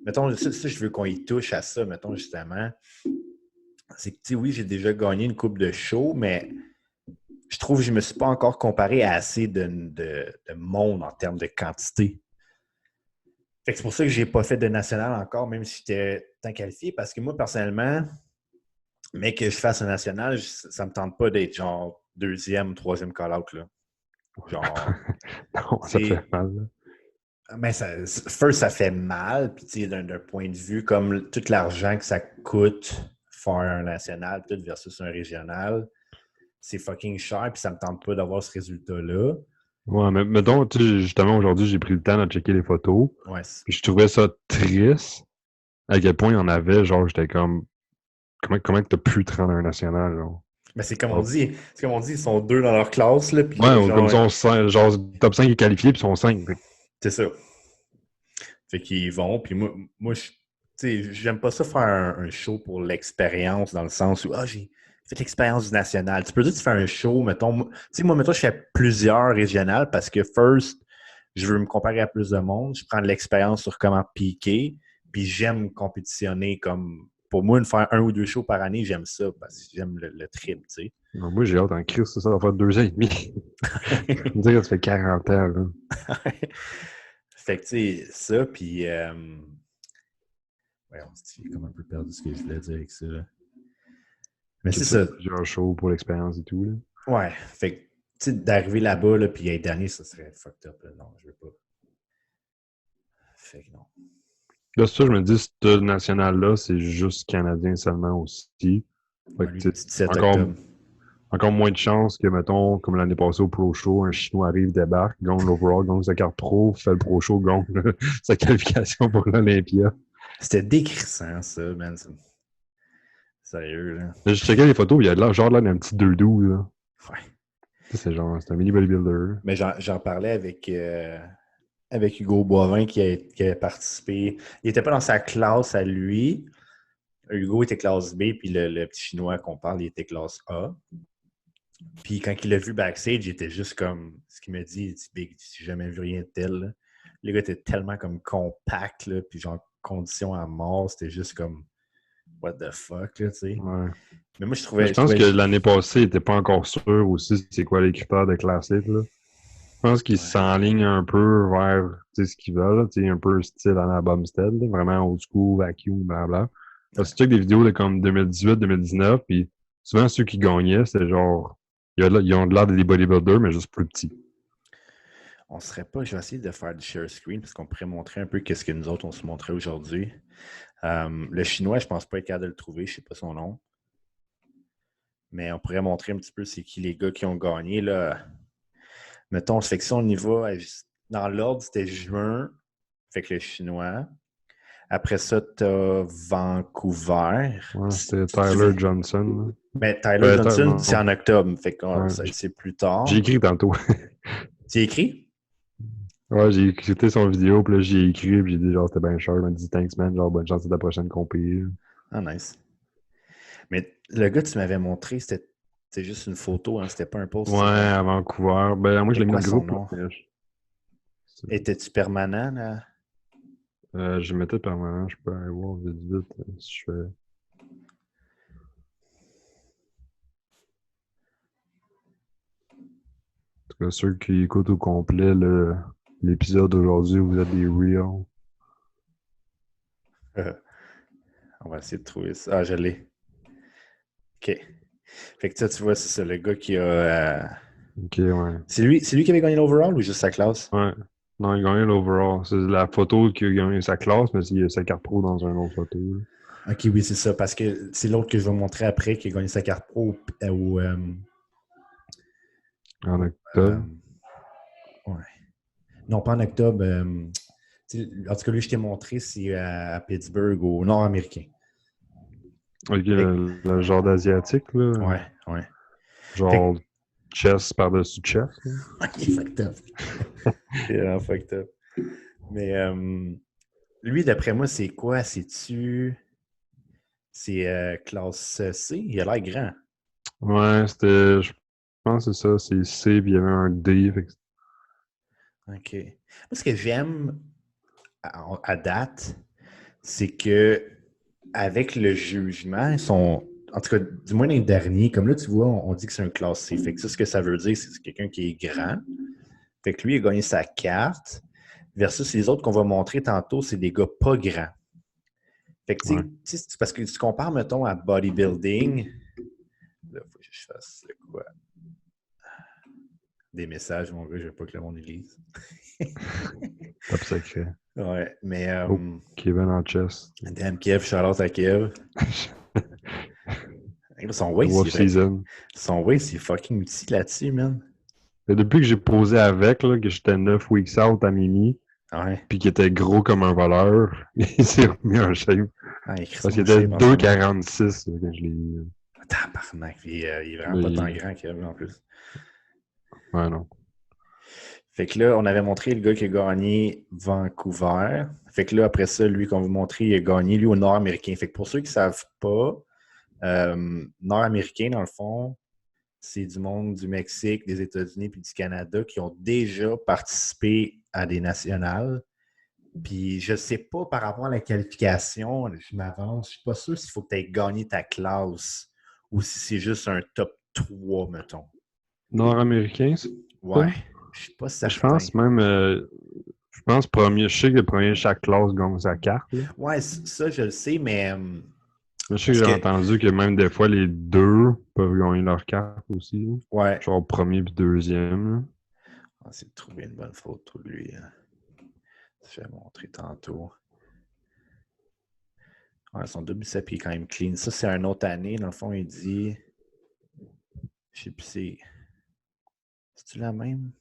mettons, ça, je veux qu'on y touche à ça, mettons, justement. C'est que, tu sais, oui, j'ai déjà gagné une coupe de show, mais je trouve que je ne me suis pas encore comparé à assez de monde en termes de quantité. Fait que c'est pour ça que je n'ai pas fait de national encore, même si j'étais tant qualifié, parce que moi, personnellement, mais que je fasse un national, ça ne me tente pas d'être genre deuxième, troisième call-out, là. Genre, Non, tu ça fait sais, mal, là. mais first, ça fait mal, puis tu sais, d'un point de vue, comme tout l'argent que ça coûte faire un national, tout versus un régional, c'est fucking cher, puis ça me tente pas d'avoir ce résultat-là. Ouais, mais mettons, tu sais, justement, aujourd'hui, j'ai pris le temps de checker les photos. Ouais. Puis je trouvais ça triste à quel point il y en avait. Genre, j'étais comme, comment que t'as pu te rendre à un national, genre? Mais c'est comme on Oh. dit, ils sont deux dans leur classe, là, puis là, Ouais, comme genre, ça, genre, top 5 est qualifié, puis ils sont 5. c'est ça. Fait qu'ils vont, puis tu sais, j'aime pas ça faire un show pour l'expérience, dans le sens où, j'ai fais l'expérience du national. Tu peux dire que tu fais un show, mettons. Tu sais, moi, mettons, je fais plusieurs régionales parce que first, je veux me comparer à plus de monde. Je prends de l'expérience sur comment piquer. Puis j'aime compétitionner comme. Pour moi, faire un ou deux shows par année, j'aime ça parce que j'aime le trip, tu sais. Non, moi, j'ai hâte en crise, ça va faire 2 ans et demi. Je me dire que ça fait 40 ans, là. Fait que, tu sais, ça, puis. Ouais, j'ai comme un peu perdu ce que je voulais dire avec ça, là. Mais c'est ça. Plusieurs shows pour l'expérience et tout, là. Ouais. Fait que, tu sais, d'arriver là-bas, là, puis être dernier, ça serait fucked up, là. Non, je veux pas. Fait que non. Là, c'est ça, je me dis, ce national-là, c'est juste canadien seulement aussi. Fait Ouais, que, lui, tu le sais, 17 encore, octobre. encore moins de chances que, mettons, comme l'année passée au Pro Show, un Chinois arrive, débarque, gagne l'overall, gagne sa carte pro, fait le Pro Show, gagne sa qualification pour l'Olympia. C'était décrissant, ça, man. Sérieux, là. Je checkais les photos, il y a de l'air, genre là, d'un petit 2-12, là. Ouais. C'est genre, c'est un mini bodybuilder. Mais j'en parlais avec Hugo Boivin qui a participé. Il était pas dans sa classe à lui. Hugo était classe B, puis le petit Chinois qu'on parle, il était classe A. Puis quand il l'a vu backstage, il était juste comme ce qu'il me dit, il dit Big, j'ai jamais vu rien de tel, là. Le gars était tellement comme compact, là, puis genre condition à mort, c'était juste comme what the fuck, là, tu sais. Ouais. Mais moi, Je pense que l'année passée, il n'était pas encore sûr aussi c'est quoi les critères de classique, là. Je pense qu'ils Ouais. s'enlignent un peu vers ce qu'ils veulent, là, un peu style à la Bumstead, là, vraiment old school, vacuum, blabla. Parce que tu check des vidéos de comme 2018-2019, puis souvent ceux qui gagnaient, c'est genre, ils ont de l'air des bodybuilders, mais juste plus petits. On serait pas, je vais essayer de faire du share screen parce qu'on pourrait montrer un peu qu'est-ce que nous autres on se montrait aujourd'hui. Le chinois, je pense pas être capable de le trouver, je sais pas son nom. Mais on pourrait montrer un petit peu c'est qui les gars qui ont gagné, là. Mettons, fait que si on y va, dans l'ordre, c'était juin, fait que le chinois. Après ça, t'as Vancouver. Ouais, c'était Tyler Johnson. Mais Tyler Johnson, c'est Non. en octobre, fait que Ouais, c'est plus tard. j'ai écrit tantôt. Tu as écrit? Ouais, j'ai écouté son vidéo, puis là, j'ai écrit, puis j'ai dit, genre, c'était bien cher. Il m'a dit, thanks, man, genre, bonne chance à ta prochaine compé. Ah, nice. Mais le gars que tu m'avais montré, c'était juste une photo, hein, c'était pas un post. Ouais, à Vancouver. Ben, moi, je l'ai mis dans le son groupe. nom? Là, Étais-tu permanent, là? je mettais permanent, je peux aller voir vite, vite, si je fais. En tout cas, ceux qui écoutent au complet l'épisode d'aujourd'hui, vous êtes des real. On va essayer de trouver ça. Ah, je l'ai. OK. Fait que ça, tu vois, c'est ça, le gars qui a. Ok, ouais. C'est lui qui avait gagné l'overall ou juste sa classe? Ouais. Non, il a gagné l'overall. C'est la photo qui a gagné sa classe, mais il y a sa carte pro dans une autre photo. Là. OK, oui, c'est ça. Parce que c'est l'autre que je vais montrer après qui a gagné sa carte pro En euh, octobre. ouais. Non, pas en octobre. En tout cas, lui, je t'ai montré, c'est à Pittsburgh, au Nord-Américain. Ok, le genre d'asiatique, là. Ouais, ouais. Genre chess par-dessus chess. Il est fucked up. Il est vraiment fucked up. Mais lui, d'après moi, c'est quoi? C'est classe C? Il a l'air grand. Ouais, c'était. Je pense que c'est ça, c'est C, puis il y avait un D. Fait que... OK. Moi, ce que j'aime à date, c'est que avec le jugement, ils sont. En tout cas, du moins les derniers, comme là, tu vois, on dit que c'est un classe C. Fait que ça, ce que ça veut dire, c'est que c'est quelqu'un qui est grand. Fait que lui, il a gagné sa carte. Versus les autres qu'on va montrer tantôt, c'est des gars pas grands. Fait que, tu sais, c'est parce que tu compares, mettons, à bodybuilding. Là, faut que je fasse quoi? Des messages, mon gars, je veux pas que le monde lise. Top secret. Ouais, mais. Kevin en chess. Damn Kev, shout-out à Kev. Son waist, il est fucking utile là-dessus, man. Et depuis que j'ai posé avec, là, que j'étais 9 weeks out à Mimi, ouais. Puis qu'il était gros comme un voleur, il s'est remis en shape. Parce qu'il était 2,46 quand je l'ai eu. Tabarnak, il est vraiment pas tant grand Kev, en plus. Ouais, non. Fait que là, on avait montré le gars qui a gagné Vancouver. Fait que là, après ça, lui qu'on vous montrer, il a gagné, lui, au Nord-Américain. Fait que pour ceux qui ne savent pas, Nord-américain, dans le fond, c'est du monde du Mexique, des États-Unis puis du Canada qui ont déjà participé à des nationales. Puis je ne sais pas par rapport à la qualification, je m'avance. Je ne suis pas sûr s'il faut que tu aies gagné ta classe ou si c'est juste un top 3, mettons. Nord-américain, c'est Ouais, ça? je ne suis pas Je certain. pense même, je pense premier, je sais que le premier, chaque classe gagne sa carte, là. Ouais, ça, je le sais, mais Mais je sais que parce j'ai que, entendu que même des fois, les deux peuvent gagner leur carte aussi, là. ouais, Genre premier puis deuxième, là. on va essayer de trouver une bonne photo de lui. Hein. Je vais montrer tantôt. Ouais, son double biceps est quand même clean. Ça, c'est une autre année. Dans le fond, il dit. Je sais plus, c'est-tu la même?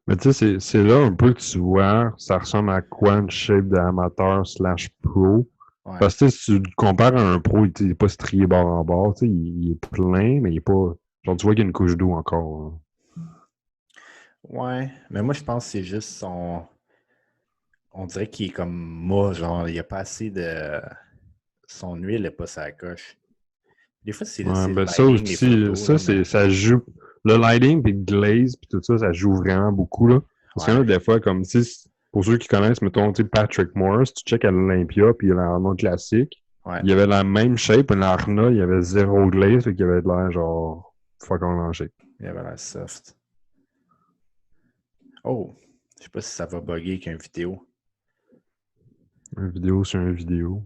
Mais tu sais, c'est là un peu que tu vois, ça ressemble à quoi une shape d'amateur slash pro. Ouais. Parce que tu sais, si tu le compares à un pro, il est pas strié bord en bord, tu sais, il est plein, mais il est pas. Genre, tu vois qu'il y a une couche d'eau encore, là. Ouais. Mais moi, je pense que c'est juste son. On dirait qu'il est comme mât, genre, il n'y a pas assez de. Son huile n'est pas sa coche. Des fois, Ouais, c'est le ben ça lighting, les aussi, photos, ça, là, mais. ça joue. Le lighting puis le glaze puis tout ça, ça joue vraiment beaucoup, là. Parce qu'il y en Ouais. a des fois, comme si, pour ceux qui connaissent, mettons, tu sais, Patrick Morris, tu check à l'Olympia puis l'Arnold classique, Ouais. il y avait la même shape, mais l'Arnold, il y avait zéro glaze, fait qu'il y avait de l'air genre fucking lâché. Il avait l'air soft. Oh! Je sais pas si ça va bugger qu'une vidéo. Une vidéo sur une vidéo.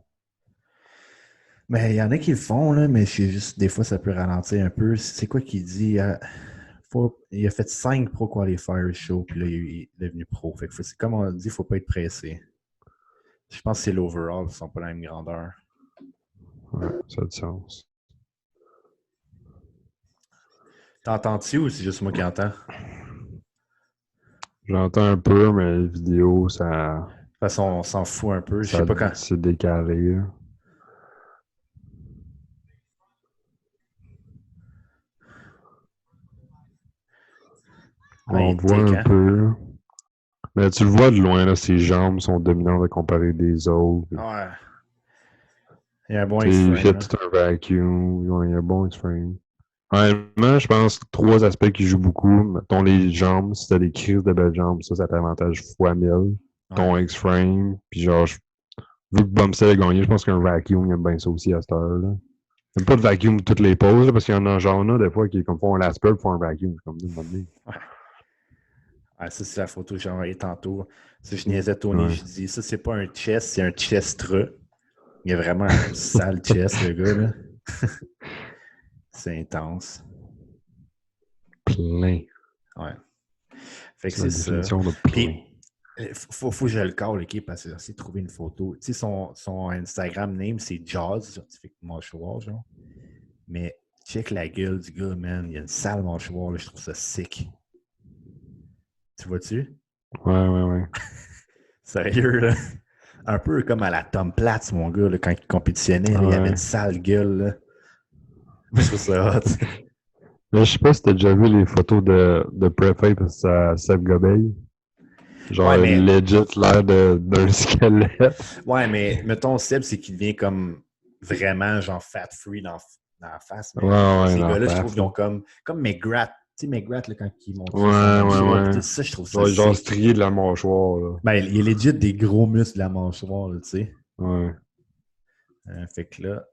Mais il y en a qui le font, là, mais c'est juste, des fois, ça peut ralentir un peu. C'est quoi qu'il dit? Il a fait 5 Pro Qualifier Show, puis là, il est devenu pro. Fait que c'est comme on dit, il ne faut pas être pressé. Je pense que c'est l'overall, ils sont pas la même grandeur. Ouais, ça a du sens. T'entends-tu ou c'est juste moi qui entends? De J'entends un peu, mais les vidéos, ça, toute façon, on s'en fout un peu. Je sais ça pas quand. c'est décalé, là. Ah, il On est voit thick, un hein? peu. Mais tu le vois de loin, là, ses jambes sont dominantes à comparer des autres. Ouais. Il y a un bon Tu sais, il X-frame, fait là. tout un vacuum. Il y a un bon frame. Honnêtement, je pense trois aspects qui jouent beaucoup. Mettons les jambes, si t'as des crises de belles jambes, ça t'avantage fois 1000. Ouais. Ton X-frame, puis genre, vu que Bumstead a gagné, je pense qu'un vacuum, il aime bien ça aussi à cette heure-là. Même pas de vacuum toutes les pauses, là, parce qu'il y en a genre là, des fois, qui comme font un last pour font un vacuum. C'est comme de Ouais. Ouais, ça, c'est la photo que j'ai envoyée tantôt. Ça, je niaisais Tony, Ouais. je dis, ça, c'est pas un chest, c'est un chestra. Il y a vraiment un sale chest, le gars, là. C'est intense. Plein. Ouais. Fait que C'est la c'est ça. définition de plein. Puis, faut que je le call, OK, parce que j'essaie de trouver une photo. Tu sais, son Instagram name, c'est Jaws, certifié mâchoire, genre. Mais check la gueule du gars, man. Il y a une sale mâchoire, là. Je trouve ça sick. Tu vois-tu? Ouais. Sérieux, là? Un peu comme à la Tom Platz, mon gars, là, quand il compétitionnait, là, il avait une Ouais. sale gueule, là. Moi, je trouve ça hot. Mais je sais pas si t'as déjà vu les photos de Preface à Seb Gobeil. Genre, Ouais, mais, legit l'air d'un squelette. ouais, mais mettons, Seb, c'est qu'il devient comme vraiment, genre, fat-free dans la face. Ouais, Mais ouais, ces d'en gars-là, je trouve face, qu'ils là. ont comme McGrath. Tu sais, McGrath, là, quand il montrait son Ouais, ouais, mâchoire, pis ouais. tout ça, je trouve ça Genre sick. strié de la mâchoire, là. Ben, il y a legit des gros muscles de la mâchoire, là, tu sais. Ouais. Fait que là,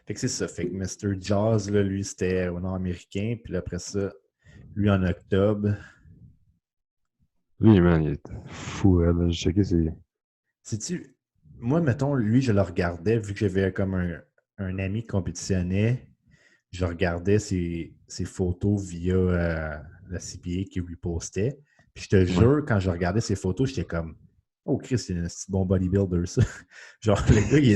fait que c'est ça. Fait que Mr. Jaws, là, lui, c'était au nord-américain. Puis là, après ça, lui, en octobre. Lui, man, il est fou, là. J'ai checké, c'est. Sais-tu, moi, mettons, lui, je le regardais, vu que j'avais comme un ami qui compétitionnait, je regardais ses photos via la CPA qui lui postait. Puis je te Ouais. jure, quand je regardais ses photos, j'étais comme, oh Chris, c'est un petit bon bodybuilder, ça. Genre, le gars, il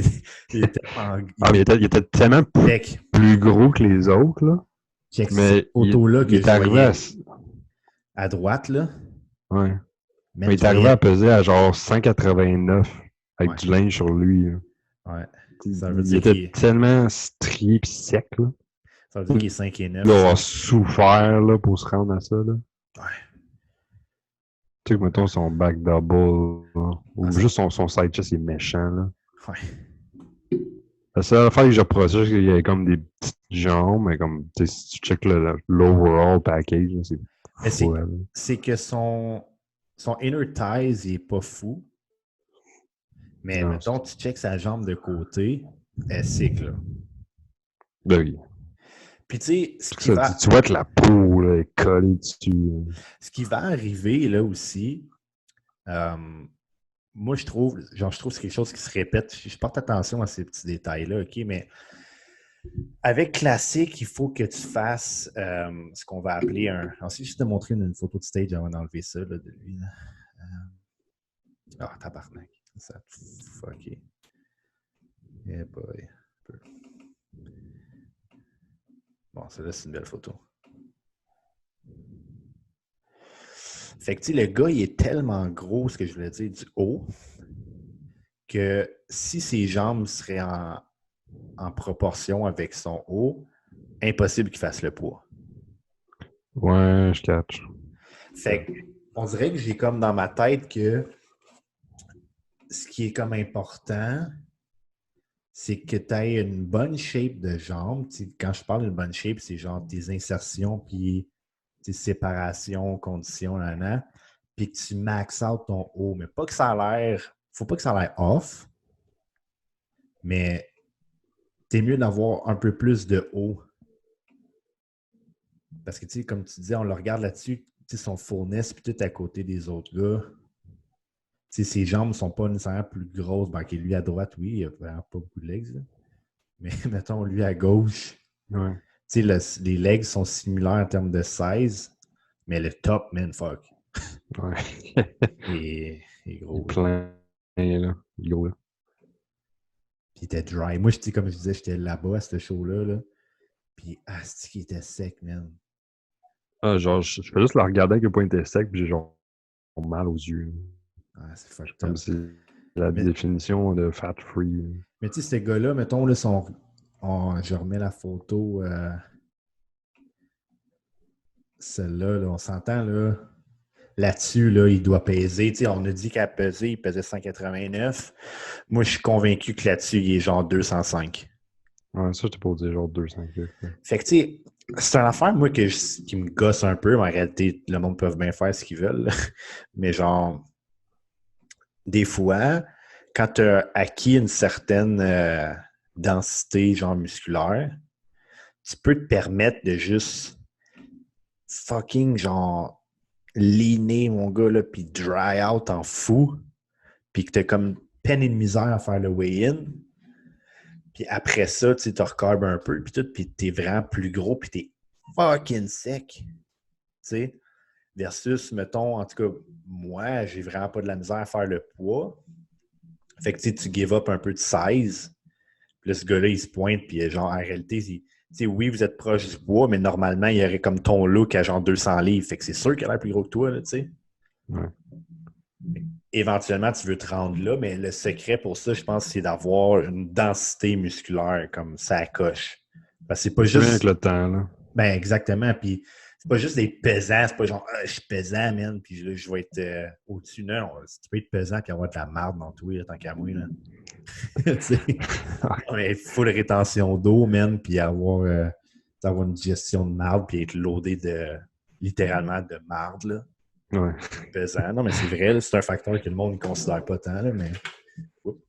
était Ah, mais il était tellement check, plus gros que les autres, là. check cette Mais photo-là il que est je arrivé à. voyais à droite, là. Ouais. Mais Man, il je est arrivé à voyais. peser à genre 189 avec Ouais, du linge sur lui, là. ouais. Ça veut Il dire était qu'il tellement strié pis sec, là. ça veut dire qu'il est 5 et Il doit 9, avoir ça. souffert, là, pour se rendre à ça, là. Ouais. Tu sais que, mettons, son back double, là, Ah, ou juste son side chest, il est méchant, là. ouais. La seule affaire que j'ai reproché, c'est qu'il y avait comme des petites jambes, mais comme, tu sais, si tu check l'overall package, là, c'est Mais fou. c'est que son inner thighs, il est pas fou. Mais Non, mettons, tu checks sa jambe de côté, elle est sick, là. ben oui. Puis tu sais, Ça, tu vois que la peau là, est collée dessus. ce qui va arriver là aussi, euh, moi je trouve que c'est quelque chose qui se répète. Je porte attention à ces petits détails-là, OK? Mais avec classique, il faut que tu fasses ce qu'on va appeler un. Alors, si je te montrer une photo de stage avant d'enlever ça là, de lui. Là. Tabarnak. Ça, OK. Yeah boy. Bon, celle-là, c'est une belle photo. Fait que, tu sais, le gars, il est tellement gros, ce que je voulais dire, du haut, que si ses jambes seraient en proportion avec son haut, impossible qu'il fasse le poids. Ouais, je catch. Fait que, on dirait que j'ai comme dans ma tête que ce qui est comme important, c'est que tu aies une bonne shape de jambes. Quand je parle d'une bonne shape, c'est genre tes insertions, puis tes séparations, conditions, là, puis que tu max out ton haut. Mais pas que ça a l'air. Faut pas que ça a l'air off, mais c'est mieux d'avoir un peu plus de haut. Parce que, tu sais, comme tu disais, on le regarde là-dessus, son fullness, puis tout à côté des autres gars. Tu sais, ses jambes ne sont pas nécessairement plus grosses. Ben, lui à droite, oui, il n'a vraiment pas beaucoup de legs. Là. Mais mettons, lui à gauche, Ouais. tu sais, les legs sont similaires en termes de size, mais le top, man, fuck. Ouais. Il est Il est gros. plein, là. Il est gros, là. Puis il était dry. Moi, comme je disais, j'étais là-bas à ce show-là. Là. Puis, c'est qu'il était sec, man. Ah, genre, je fais juste le regarder à quel point il était sec, puis j'ai genre mal aux yeux. C'est fucked Comme up. c'est la Mais, définition de fat free. mais tu sais, ces gars-là, mettons, là, je remets la photo, celle-là, là, on s'entend, là. Là-dessus, là, il doit peser. Tu sais, on a dit qu'à peser, il pesait 189. Moi, je suis convaincu que là-dessus, il est genre 205. Ouais, ça, je t'ai pas dire genre 2,5. Fait que, tu sais, c'est une affaire, moi, qui me gosse un peu, mais en réalité, le monde peut bien faire ce qu'ils veulent. Là. Mais genre, des fois, quand tu as acquis une certaine densité, genre musculaire, tu peux te permettre de juste fucking, genre, leaner, mon gars, là, puis dry out en fou, puis que tu as comme peine et de misère à faire le weigh-in. Puis après ça, tu te recarbes un peu, puis tout, puis t'es vraiment plus gros, puis t'es fucking sec. Tu sais, versus, mettons, en tout cas, moi, j'ai vraiment pas de la misère à faire le poids. Fait que tu give up un peu de size. Puis là, ce gars-là, il se pointe, puis genre, en réalité, oui, vous êtes proche du poids, mais normalement, il y aurait comme ton look à genre 200 livres. Fait que c'est sûr qu'il a l'air plus gros que toi, là, tu sais. Ouais. Éventuellement, tu veux te rendre là, mais le secret pour ça, je pense, c'est d'avoir une densité musculaire comme ça coche. Parce que c'est pas Ça vient avec juste. le temps, là. Ben, exactement. Puis c'est pas juste d'être pesant, c'est pas genre je suis pesant, man, puis là, je vais être au-dessus. Non, tu peux être pesant et avoir de la marde dans tout, tant qu'à moi, là. Tu sais, mais full rétention d'eau, man, puis avoir une gestion de marde, puis être loadé de littéralement de marde, là. Ouais. Pesant. Non, mais c'est vrai, là, c'est un facteur que le monde ne considère pas tant, là, mais. Oups,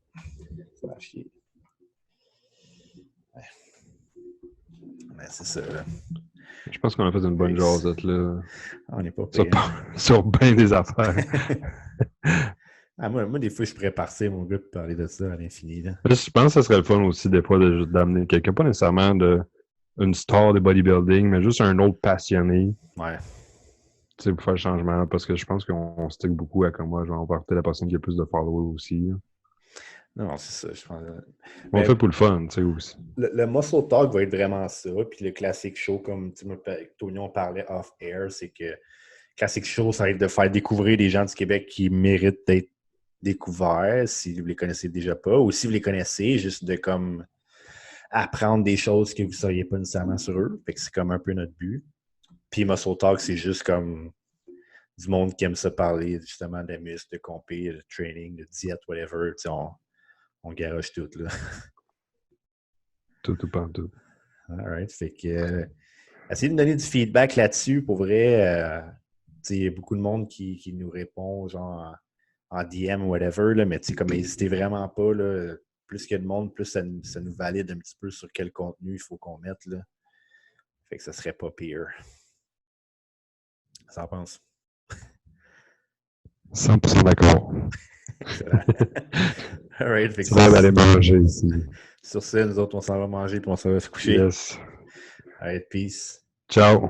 ça va chier. Ouais. Mais c'est ça, là. Je pense qu'on a fait une bonne jasette, là. On n'est pas Sur, pire. sur bien des affaires. Moi, des fois, je pourrais partir, mon gars, pour parler de ça à l'infini. Là. Je pense que ce serait le fun aussi, des fois, d'amener quelqu'un, pas nécessairement une star de bodybuilding, mais juste un autre passionné, Ouais. tu sais, pour faire le changement, là, parce que je pense qu'on stick beaucoup à, comme moi, genre, on va peut-être la personne qui a plus de followers aussi, là. Non, c'est ça, je pense. On le Mais fait pour le fun, tu sais, aussi. le Muscle Talk va être vraiment ça. Puis le Classic Show, comme Tony, on parlait off-air, c'est que Classic Show, ça va être de faire découvrir des gens du Québec qui méritent d'être découverts, si vous les connaissez déjà pas, ou si vous les connaissez, juste de comme apprendre des choses que vous ne sauriez pas nécessairement sur eux. Fait que c'est comme un peu notre but. Puis Muscle Talk, c'est juste comme du monde qui aime ça parler justement de muscles, de compé, de training, de diète, whatever. On garoche tout, là. Tout ou pas tout. Alright. Fait que essayez de me donner du feedback là-dessus. Pour vrai, il y a beaucoup de monde qui nous répond genre en DM ou whatever, là, mais comme n'hésitez vraiment pas. Là, plus qu'il y a de monde, plus ça nous valide un petit peu sur quel contenu il faut qu'on mette. Là. Fait que ça serait pas pire. Ça en pense? 100% d'accord. Excellent. Alright. Fait que C'est l'heure d'aller manger ici. sur ça, nous autres, on s'en va manger puis on s'en va se coucher. Yes. Alright, peace. Ciao.